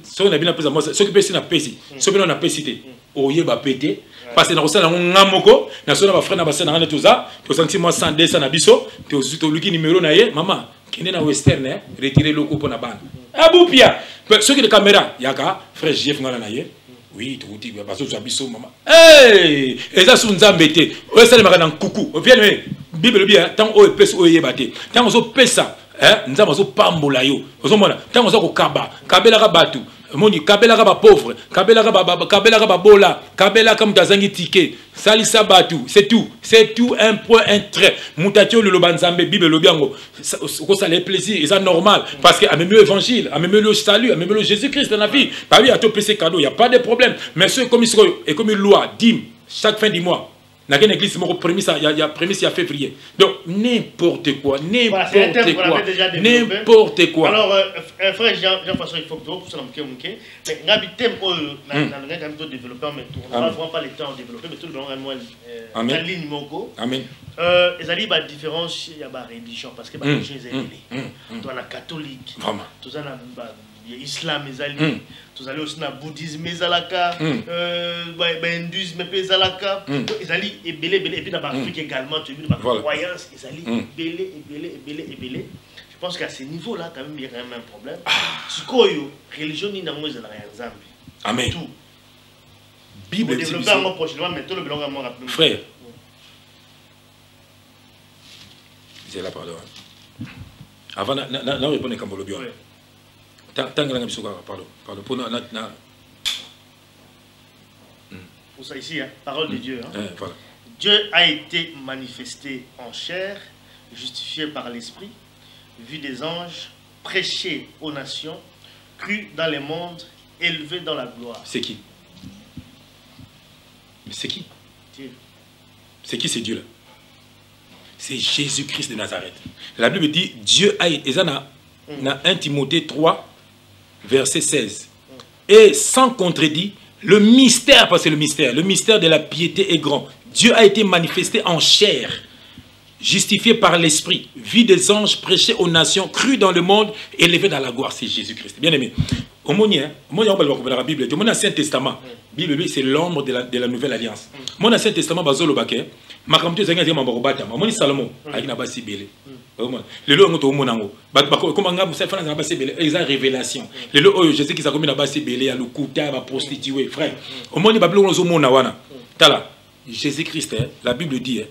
So na bina pesa mo so ki pesa na pesi. So bina na pesité. Oye ba pété. Parce que dans le ngamoko, na sona ba frère na basa na ngana toza, to senti moi 100 200 na biso, to luki numéro na ye, maman, kende na western retirer loko pour na bande. Abupia. Ceux qui de caméra, yaka frère Jeff ngana na ye. Oui, tout dit parce que tu as biso maman. Hey, et ça sous nzambete. O ça le maka dans coucou. Viens Bible bien, tant o pesa o yebate. Tant o pesa, nzamba zo pambola yo. Ozomona, tant o zo ko kaba, kabela ka batu. Moni kabela ka ba pauvre, kabela ka ba bola, kabela ka mutazangi ticket, salisa batu, c'est tout un point un trait. Mutatio le lobanzambe Bible lo biango. Ça les plaisir, et ça normal parce que a même l'évangile, a même le salut, a même le Jésus-Christ dans la vie. Pas oui à tout PC cadeau, il y a pas de problème. Mais ceux comme ils et comme une loi, dîme chaque fin du mois. Dans une église, il y a prémisse à février. Donc, n'importe quoi. N'importe quoi. Alors, frère Jean-François, il faut que vous soyez mais on a développé, on ne va vraiment pas le temps de développer, mais tout le monde a une ligne mogo. Amen. Il y a une différence, il y a une religion, parce que la religion est élevée. Dans la catholique, tout ça, l'islam est allé. Vous allez aussi dans le bouddhisme, l'hindouisme, et puis dans l'Afrique également, tu as dans la croyance, je pense qu'à ce niveau-là, quand même, il y a quand même un problème. Ce que la religion n'est pas en Amen. Tout. Bible développement prochainement, mais tout le blanc à moi rapidement. Frère, j'ai la parole. Avant, on répond à Kambolobio. Pardon. Pour ça ici, hein, parole de Dieu. Hein. Voilà. Dieu a été manifesté en chair, justifié par l'Esprit, vu des anges, prêché aux nations, cru dans les mondes, élevé dans la gloire. C'est qui? C'est qui? Dieu. C'est qui c'est Dieu là? C'est Jésus-Christ de Nazareth. La Bible dit Dieu a été. Dans 1 Timothée 3, verset 16. Et sans contredit, le mystère, parce que le mystère de la piété est grand. Dieu a été manifesté en chair, justifié par l'Esprit, vu des anges, prêché aux nations, cru dans le monde, élevé dans la gloire. C'est Jésus-Christ. Bien aimé. Au on va dans la Bible. Mon Ancien Testament, Bible, c'est l'ombre de la Nouvelle Alliance. Mon Ancien Testament, Bazolo Baké, Makamto Zangazia Mamborobata, Mamoni Salomon, avec Nabasi Bélé. Le lot est au Monango. Comment on fait dans Nabasi Bélé? Ils ont révélation. Le lot, je sais qu'ils ont commis Nabasi Bélé, à l'Ukuta, à prostituée, frère. Au moins, il va plus au Monawana. Tala, Jésus-Christ, la Bible dit,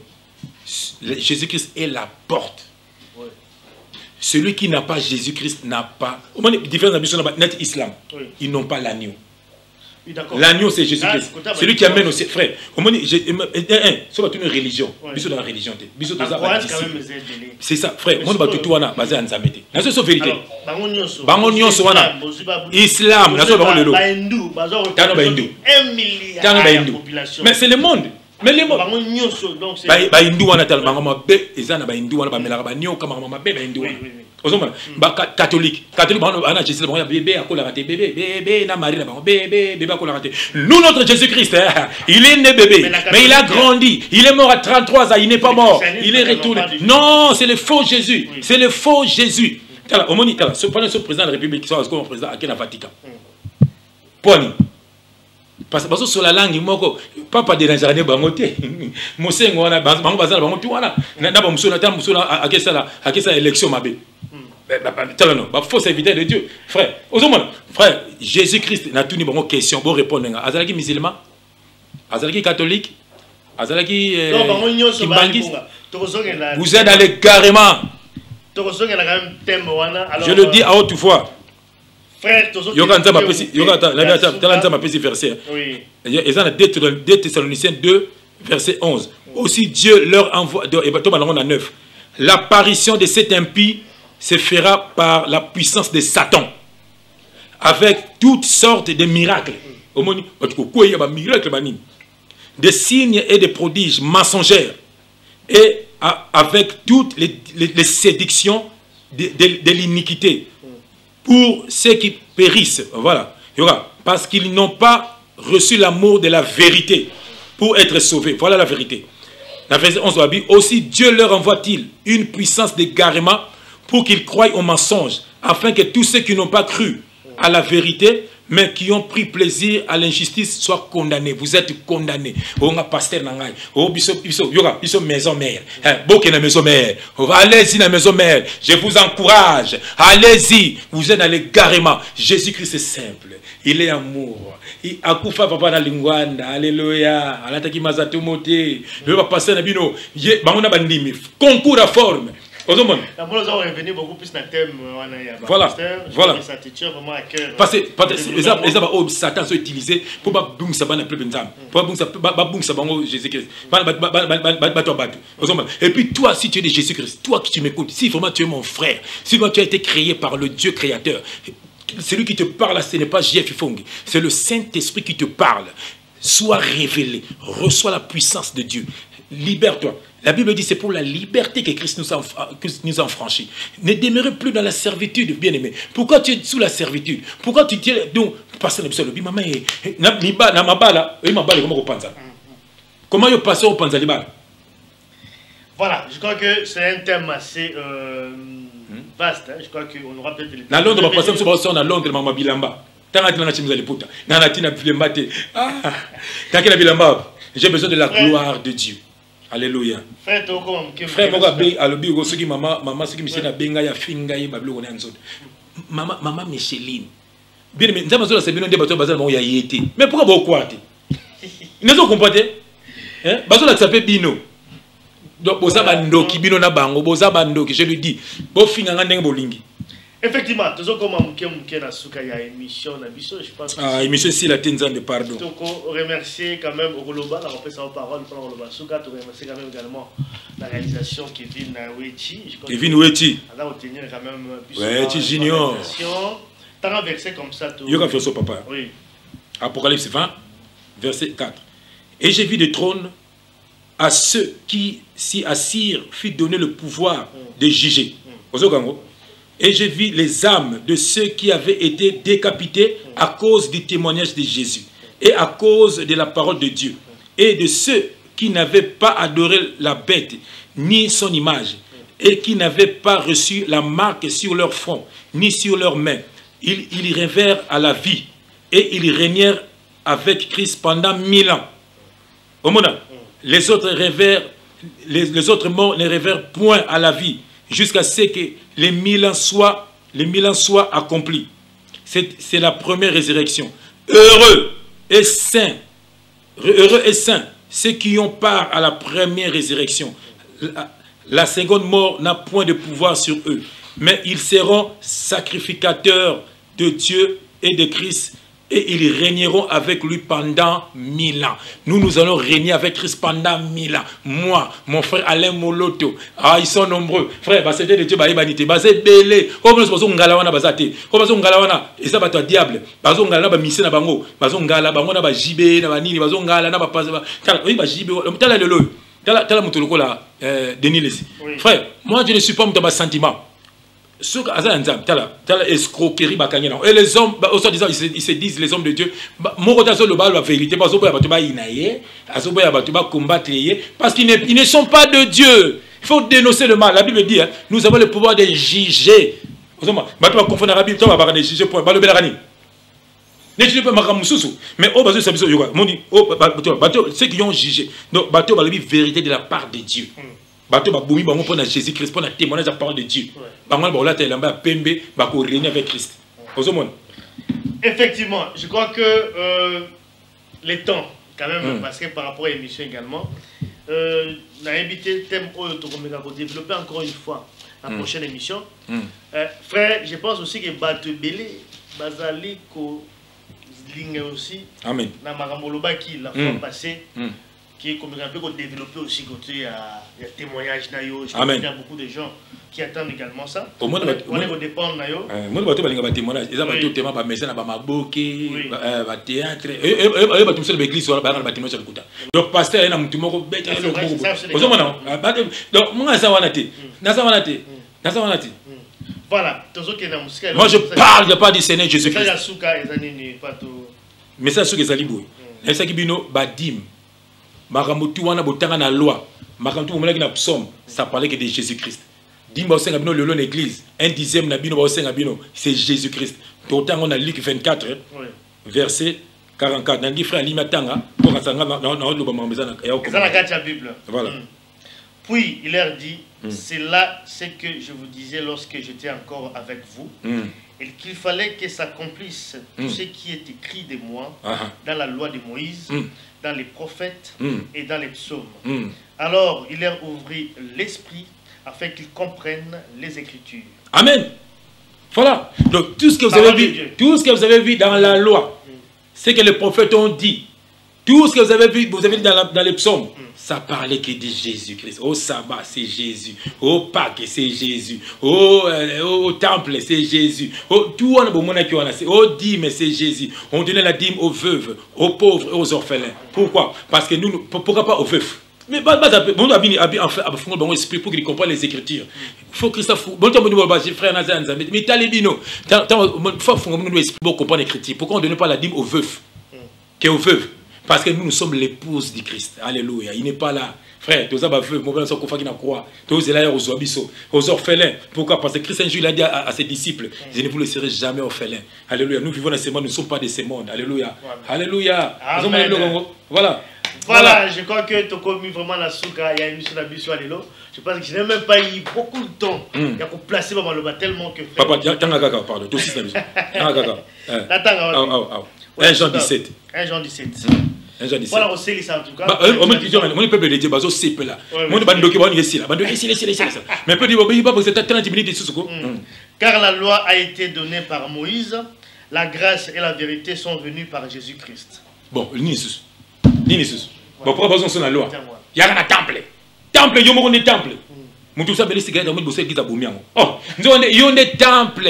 Jésus-Christ est la porte. Celui qui n'a pas Jésus-Christ n'a pas. Au moins, différence d'ambition, net islam. Ils n'ont pas l'agneau. L'agneau, c'est Jésus-Christ. Celui qui amène aussi. Frère, au moins, c'est une religion. Bisous dans la religion. Bisous dans la c'est ça, frère. Moi, je tout wana basé en Zambété. La seule vérité. Bangonyon sowana. Islam. La seule bangon lelo. Tano ba hindu. 1 milliard de population. Mais c'est le monde. Mais les mots. Ba hindu wana tal mangama be ezana ba hindu wana ba melaka ba nyoka mangama be ba hindu wana. Ozomana ba catholique ba ana Jésus ba bébé akola raté bébé na Marie na ba bébé akola raté. Nous notre Jésus-Christ il est né bébé mais il a grandi, il est mort à 33 ans, il n'est pas mort, il est retourné. Non, c'est le faux Jésus. C'est le faux Jésus. Tala omoni tala ce président de la République qui soit comme président à Kenya Vatican. Poni parce que sur la langue moko papa de Nazareth bangote mosengo wana bango bazala bango tu wana na ba musona ta musona akesa élection mabe tala non ba fausse éviter de Dieu frère ozomona frère Jésus-Christ na tuni bango question bon répondre nga azalaki musulman azalaki catholique azalaki vous êtes allé carrément je le dis à haute voix. Frère, Yoganza m'appelle verset. Oui. Et ça, 2 Thessaloniciens 2, verset 11. Aussi Dieu leur envoie, et 9. L'apparition de cet impie se fera par la puissance de Satan, avec toutes sortes de miracles. Des signes et des prodiges mensongers, et avec toutes les séductions de l'iniquité pour ceux qui périssent. Voilà. Parce qu'ils n'ont pas reçu l'amour de la vérité pour être sauvés. Voilà la vérité. La verset 11 aussi Dieu leur envoie-t-il une puissance d'égarement pour qu'ils croient au mensonge, afin que tous ceux qui n'ont pas cru à la vérité, mais qui ont pris plaisir à l'injustice, soient condamnés. Vous êtes condamnés. On a pasteur nangai. Oh biso maison mère. Boké na maison mère. Allez-y dans la maison mère. Je vous encourage. Allez-y. Vous êtes dans l'égarement. Jésus-Christ est simple. Il est amour. Akufa papa na lingwanda. Alléluia. Alataki mazato moté. Le va passer na bino. Bangona bandimi. Concours à forme. Revenir beaucoup plus dans le thème. Voilà. Voilà. Parce que Satan s'est utilisé pour pas boum ça ban appelé benzam. Pour pas boum ça bango Jésus-Christ. Et puis toi, si tu es de Jésus-Christ, toi qui tu m'écoutes, si vraiment tu es mon frère, si vraiment tu as été créé par le Dieu créateur, celui qui te parle, ce n'est pas J.F. Fongi, c'est le Saint-Esprit qui te parle. Sois révélé, reçois la puissance de Dieu. Libère-toi. La Bible dit c'est pour la liberté que Christ nous a franchi. Ne demeurez plus dans la servitude, bien-aimé. Pourquoi tu es sous la servitude? Pourquoi tu tiens donc passer le psaume? Maman comment il passe au panza libala? Voilà, je crois que c'est un thème assez vaste. Hein. Je crois qu'on aura peut-être. Na Londres, on va passer sur na Londres, maman bilamba. J'ai besoin de la gloire de Dieu. Alléluia. Frère, maman Micheline. Bien, mais mais pourquoi vous croyez? Ils ne comprennent pas. Bino. Donc, je lui dis, effectivement, tout ça comme il y a émission, je pense. Ah, émission si la tension de pardon. Remercier quand même Roloba, la représentation de parole pour Roloba Souka, remercier quand même également la réalisation Kevin Wechi. Kevin Wechi. On a obtenu quand même. Wechi Junior. T'as un verset comme ça. Il y a un verset, papa. Oui. Apocalypse 20, verset 4. Et j'ai vu des trônes à ceux qui s'y assirent, fut donné le pouvoir de juger. Et j'ai vu les âmes de ceux qui avaient été décapités à cause du témoignage de Jésus et à cause de la parole de Dieu, et de ceux qui n'avaient pas adoré la bête ni son image, et qui n'avaient pas reçu la marque sur leur front ni sur leurs mains. Ils revinrent à la vie et ils régnèrent avec Christ pendant 1000 ans. Au moment, les autres morts ne revinrent point à la vie jusqu'à ce que les 1000 ans soient accomplis. C'est la première résurrection. Heureux et saints ceux qui ont part à la première résurrection. La seconde mort n'a point de pouvoir sur eux, mais ils seront sacrificateurs de Dieu et de Christ, et ils régneront avec lui pendant 1000 ans. Nous allons régner avec Christ pendant 1000 ans. Moi, mon frère Alain Moloto, ils sont nombreux. Frère, c'est de Dieu, c'est belé. Comment est-ce que vous avez basate? Comment est-ce que vous avez et ça va diable? Bazo ngala ba mission na bango, bazo ngala bango na ba jibe na ba nini, bazo ngala na ba paza. Tala oui ba jibe, tala lelo. Tala mutoloko la Denis Lesi. Frère, moi je ne suis pas mon sentiment. Ceux qui ont escroquerie, et les hommes, ils se disent, les hommes de Dieu, la vérité, parce qu'ils ne sont pas de Dieu. Il faut dénoncer le mal. La Bible dit, nous avons le pouvoir de juger. Mais ceux qui ont jugé, donc, la vérité de la part de Dieu. Pour Jésus-Christ, pour témoigner de la parole de Dieu. Avec Christ. Effectivement, je crois que les temps, quand même, parce que par rapport à l'émission également, on a invité le thème pour développer encore une fois la prochaine émission. Frère, je pense aussi que Batubélé, Bazali, ligne aussi. Amen. Dans Maramoloba qui la fois passée. Qui est comme un peu développé aussi côté il y a témoignage nayo. Il y a beaucoup de gens qui attendent également ça. Au moins on est au dépend nayo. Moi bato balinga témoignage. Ils ont bato témoin ba message na ba maboke, ba théâtre. Et bato sur l'église sur ba témoignage sur kuta. Donc pasteur ena mutu moko beta le moko. Ozomona. Donc moi ça wana te. Na ça wana te. Voilà. Moi je parle de pas du Seigneur Jésus-Christ. Mais ça, c'est ce que Zalibou. Et ça qui bino badim. Maramutu wana botanga na loi. Maramutu bomona ki na psaume, ça parlait que de Jésus-Christ. Dimba osenga bino lelo l'église, un dixième na bino ba osenga bino, c'est Jésus-Christ. D'autant on a Luc 24 verset 44. Nangi frère limatanga pour asanga na loba mamezana ya ko. Ça la carte la Bible. Voilà. Puis il leur dit, c'est là ce que je vous disais lorsque j'étais encore avec vous, et qu'il fallait que s'accomplisse tout ce qui est écrit de moi dans la loi de Moïse, dans les prophètes et dans les psaumes. Alors il leur ouvrit l'esprit afin qu'ils comprennent les Écritures. Amen. Voilà. Donc tout ce que vous avez vu, tout ce que vous avez vu dans la loi, c'est que les prophètes ont dit. Tout ce que vous avez vu dans les psaumes, ça parlait que de Jésus-Christ. Au sabbat, c'est Jésus. Au Pâques, c'est Jésus. Au temple, c'est Jésus. Tout on a au dîme, c'est Jésus. On donnait la dîme aux veuves, aux pauvres et aux orphelins. Pourquoi? Parce que nous, pourquoi pas aux veufs? Mais bon, on esprit pour qu'il comprenne les Écritures. Il faut que ça fout. Bon, frère Nazan, mais talibino, il faut comprendre les Écritures. Pourquoi on ne donne pas la dîme aux veufs? Aux veuves? Parce que nous sommes l'épouse du Christ. Alléluia. Il n'est pas là. Frère, tous les veuves, aux orphelins. Pourquoi? Parce que Christ un jour il a dit à ses disciples, je ne vous laisserai jamais orphelins. Alléluia. Nous vivons dans ce monde, nous ne sommes pas de ce monde. Alléluia. Alléluia. Amen. Voilà. Voilà, je crois que tu as commis vraiment la souka, il y a une mission d'ambition à l'élo. Je pense que je n'ai même pas eu beaucoup de temps. Il y a pour placer le bas tellement que... Papa, Tangakaka, pardon, tout aussi d'ambition. Tangakaka. 1 Jean 17. 1 Jean 17. Voilà, on sait ça en tout cas. Mon peuple de Dieu, bazo c'est là. Mon bandoki ba ngesi là, bandoki ici. Mais peut dire pas parce que tu as 30 minutes de sous. Car la loi a été donnée par Moïse, la grâce et la vérité sont venues par Jésus-Christ. Bon, Nisus. Bon, pourquoi besoin de la loi? Il y a un temple. Temple, il y a un temple. Mon tout ça, c'est cigarette, on bosser qui t'aboumian. Oh, il y a un temple.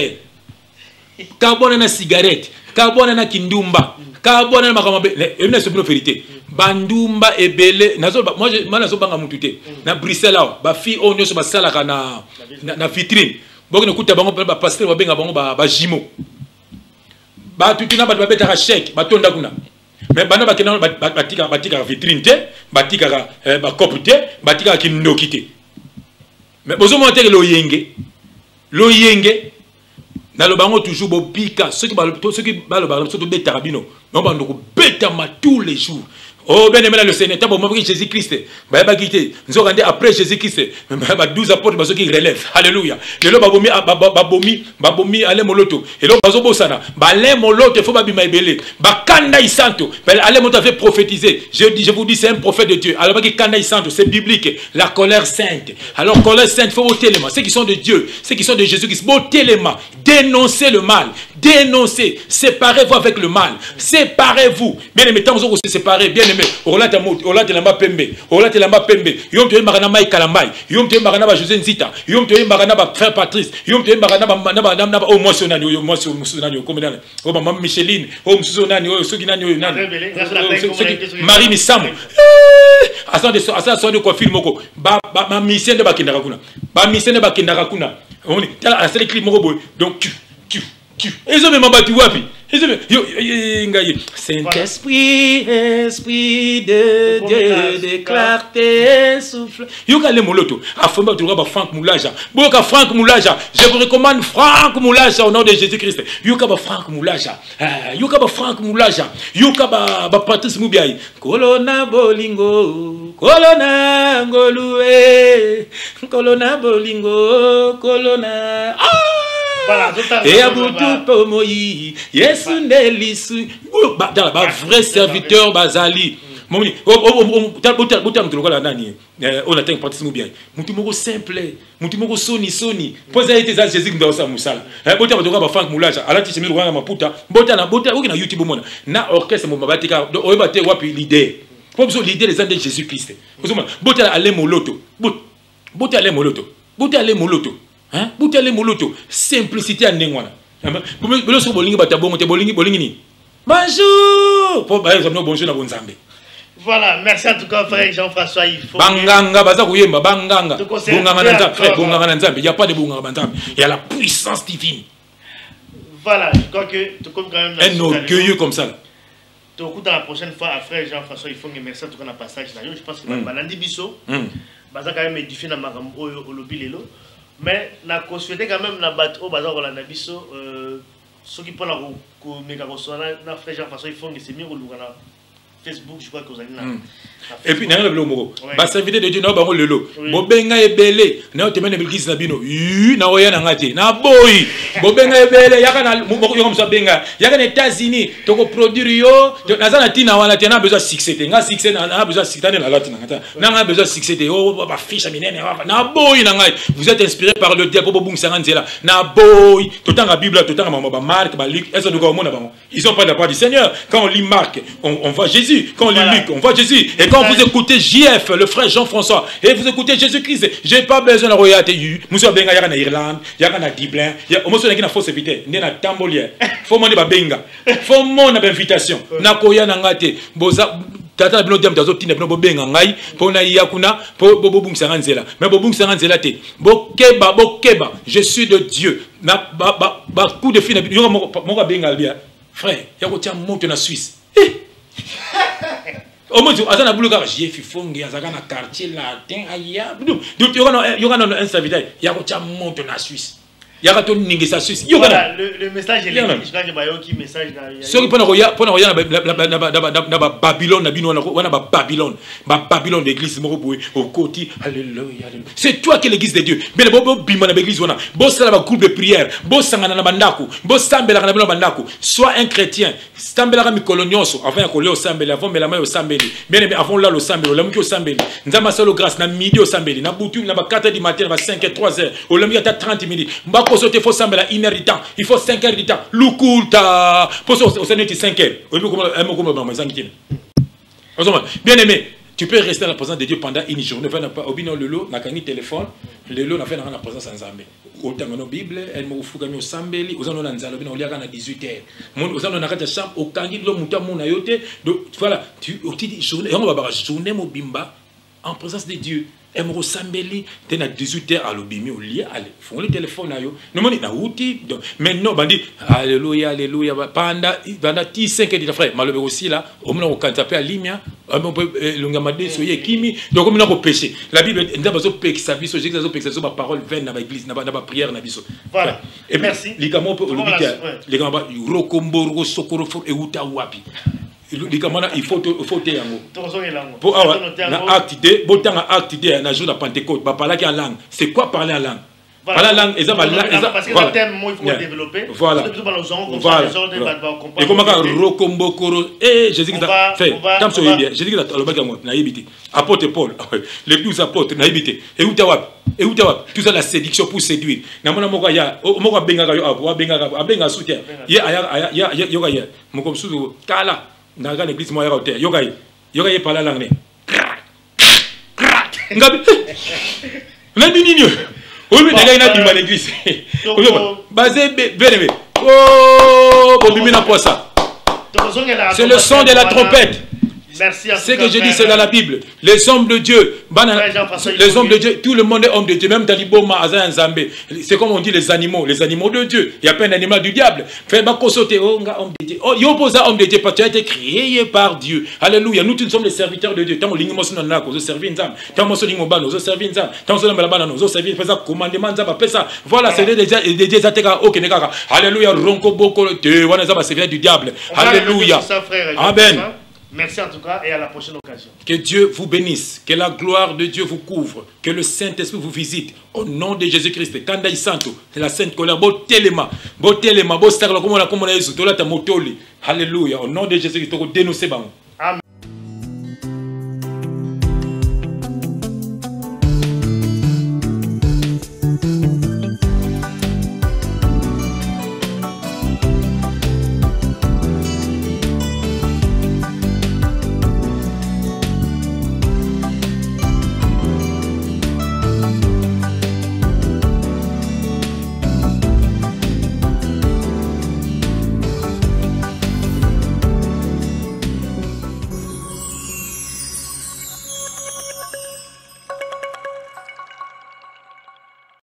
Carbone na cigarette, carbone na kindumba, carbone na makambe. Il y a une vérité. Bandumba et belé. Moi, je nazo banga mutute. Na Bruxelles là, ba fi on yoso ba sala na vitrine. Bon, ne kuta bango ba pasteur ba benga bango ba jimo. Ba tutuna ba betaka chèque, ba tonda kuna. Mais bana bakena batika vitrine te, batika ba kopu te, batika kindoki te. Mais bozo monter lo yenge na lo bango toujours bobika ceux qui ba lo bango surtout beta rabino, non ba ndoko beta ma tous les jours. Oh bien aimé le Seigneur, t'as bon Jésus-Christ. Bah ba quitté. Nous allons après Jésus-Christ. Bah 12 apôtres bazo qui relève. Alléluia. Le lo babomi ale moloto. Et lo bazo bosana. Ba le moloto faut ba bima ebele. Ba kanda isanto. Ale moloto avait prophétisé. Je vous dis c'est un prophète de Dieu. Alors ba ki kanda isanto, c'est biblique. La colère sainte. Alors colère sainte faut ôter les mains. Ceux qui sont de Dieu, ceux qui sont de Jésus-Christ, ôter les mains. Dénoncez le mal. Dénoncez. Séparez-vous avec le mal. Séparez-vous. Bien aimé, tant vous se séparer, bien aimé. Olata lamba pembe, olata lamba pembe. Yom te magana mai kalambai, yom te magana ba José Nzita, yom te magana ba frère Patrice, yom te magana ba o motionani, o motionani, comme nana, o maman Micheline, o motionani, o soginani, o nani. Marie Misam. Asa de quoi film moko. Ba mission de bakindaka kuna. Ba mission de bakindaka kuna. On est à la clip moko donc ils ont même battu wapi. Saint-Esprit, Esprit de Dieu, déclare tes souffles. Yoka le moloto. Afomba tu vois Franck Moulaja. Boka Franck Moulaja. Je vous recommande Franck Moulaja au nom de Jésus-Christ. Yoka ba Franck Moulaja. Yoka ba Franck Moulaja. Yoka ba Patrice Moubiaï. Kolona bolingo, kolona ngolue, kolona bolingo, kolona. Et à bout pour Moïse, Yesu Nelisu, bah vrai serviteur Bazali. On a tant parti bien. Moutimoko simple, moutimoko soni. Posa été za Jésus dans sa musala. Bota ba Franck Moulaja, ala ti chemil rwanga maputa. Bota na YouTube mona. Na orchestre mo batika, oyebate wapi leader. Pour besoin leader les années de Jésus-Christ. Bota ale moloto. Bota ale moloto. Bota ale moloto. Hein? Boutele moloto, simplicité à Nengwana. Bonjour! Pour par exemple, bonjour à Bonzambe. Voilà, merci en tout cas, frère Jean-François. Il faut. Banganga, baza kuyemba, banganga. Bonganga na nzambe, frère, bonganga na nzambe. Il n'y a pas de bonganga na nzambe. Il y a la puissance divine. Voilà, je crois que tu comme quand même. Un orgueilleux comme ça. Tu écoutes la prochaine fois à frère Jean-François, il faut que merci en tout cas dans le passage. Je pense que Balandi Bisso, baza quand même édifié dans Marambo au lobby lelo. Mais la souhaité quand même na bat au bazar Balandi Bisso, ceux qui prennent la méga na frère Jean-François, il faut que c'est mieux au Lugana. Facebook, je crois que vous allez là. Et puis, n'a le mot. Bah, ça veut dire de Dieu, n'a pas le lot. Bobenga est belé. N'a pas de l'église Nabino. Na oya na ngati. Na boy. Bobenga est belé. Yaka na comme ça benga. Yaka na États-Unis. Toko produire yo. Nazana tina wana tina besoin succès. Nga succès na besoin succès na latina. Na besoin succès. Oh, ba fiche minene. Na boy na ngai. Vous êtes inspiré par le diable pour bung sanganzela. Na boy. Tout temps la Bible, tout temps maman ba Marc, ba Luc. Est-ce que nous comment na ils sont pas de la part du Seigneur. Quand on lit Marc, on voit Jésus. Quand on lit Luc, on voit Jésus. Et quand vous écoutez JF, le frère Jean-François, et vous écoutez Jésus-Christ, j'ai pas besoin de royauté. Monsieur Benga, il y a en Irlande, il y a en Dublin, il y a une fausse invité, il y a en Tambolier. Faut mon Benga. Faut mon invitation. Nakoya nangate. Boza. Tata bino diam tazo tina bino bobenga ngai pona yakuna po bobung sanganzela mais bobung sanganzela te bokeba je suis de Dieu na ba coup de fine yo mo benga bien frère yako tia moto na Suisse au moins azana buluka j'ai fifongi azaka na quartier latin aya yo kana un serviteur yako tia moto na Suisse. Voilà, le message est là. Je crois que c'est un message. Ce qui est Babylone, Babylone l'église au côté. Alléluia. C'est toi qui es l'église de Dieu. Mais le bobo bima na l'église wana. Bo sala ba groupe de prière, bo sangana na bandako, bo sambela na bandako. Sois un chrétien. Sambela ka mikolo nyonso avant ya koleo sambela, avant mela mai o sambeli. Bien aimé avant là le sambeli, la muki o sambeli. Nzama solo grâce na midi o sambeli, na butu na ba 4h du matin, na ba 5h 3h. O la muki ta 30 minutes. Il faut sembler à 1 heure du temps, il faut 5 heures du temps. Lukulta, pour ça, au Seigneur, 5 heures. Bien aimé, tu peux rester dans la présence de Dieu pendant une journée. Au bino lelo, na kangi téléphone, lelo na fait dans la présence en Zambé. Autant dans la Bible, elle m'a offert au Sambeli, aux anos dans Zalobino, il y a 18 heures. Mon aux anos dans la chambre, au kangi lo muta mon ayote. Donc voilà, tu dis journée, on va voir journée mo bimba en présence de Dieu. Et moi, Sambeli, t'es à 18h à l'obimi au lit, allez, font le téléphone à eux. Nous m'ont dit, na outi, mais non, bandi, alléluia, alléluia, pendant 5 heures, frère, malheureusement aussi là, on m'a tapé à Limia, on peut l'ongamade, soyez kimi, donc on m'a péché. La Bible, on a besoin de pécher sa vie, j'ai besoin de pécher sa parole, vaine dans l'église, dans la prière, dans la voilà. Et merci. Les gamins, les gamins, Rokombo, Sokoro, et Uta Wapi. Il faut te yango. Pour acte D, botan acte D, na jour de Pentecôte, ba parler en langue. C'est quoi parler en langue? Parler en langue, parce que le thème il faut développer. Voilà. Et comment Rokombo Koro et Jésus qui a fait. Comme ça bien. Jésus qui a le bagage na yebité. Apôtre Paul, les 12 apôtres na yebité. Et Utawap, tout ça la séduction pour séduire. Na mona moko ya, moko benga yo abo, benga soutien. Ya moko suzu kala. Dans l'église, moi, il y a pas la langue. Ngabi. Ngabi nini? Oui, mais il y a dans l'église. Basé, bien. Oh, bobimina quoi ça? C'est le son de la trompette. Ce que je dis, c'est dans la Bible. Les hommes de Dieu, les hommes de Dieu, tout le monde est homme de Dieu, même Taliboma, Azan, Zambé. C'est comme on dit les animaux de Dieu. Il n'y a pas un animal du diable. Fais pas sauter, oh, homme de Dieu. Oh, yoposa homme de Dieu, parce que tu as été créé par Dieu. Alléluia. Nous tous sommes les serviteurs de Dieu. Tant que nous sommes là, nous servons Nzam. Tant que nous sommes là, nous servons Nzam. Tant que nous sommes là, nous servons Nzam. Commandement Nzam, ça. Voilà, c'est des dieux attéka. Ok, nekaka. Alléluia. Ronko boko te. Wana Nzam, c'est du diable. Alléluia. Amen. Merci en tout cas et à la prochaine occasion. Que Dieu vous bénisse, que la gloire de Dieu vous couvre, que le Saint-Esprit vous visite. Au nom de Jésus-Christ, Kandaï Santo, la Sainte Colère, Botelema, Botelema, Bostakla, comme on a dit, Alléluia. Au nom de Jésus-Christ, dénoncez.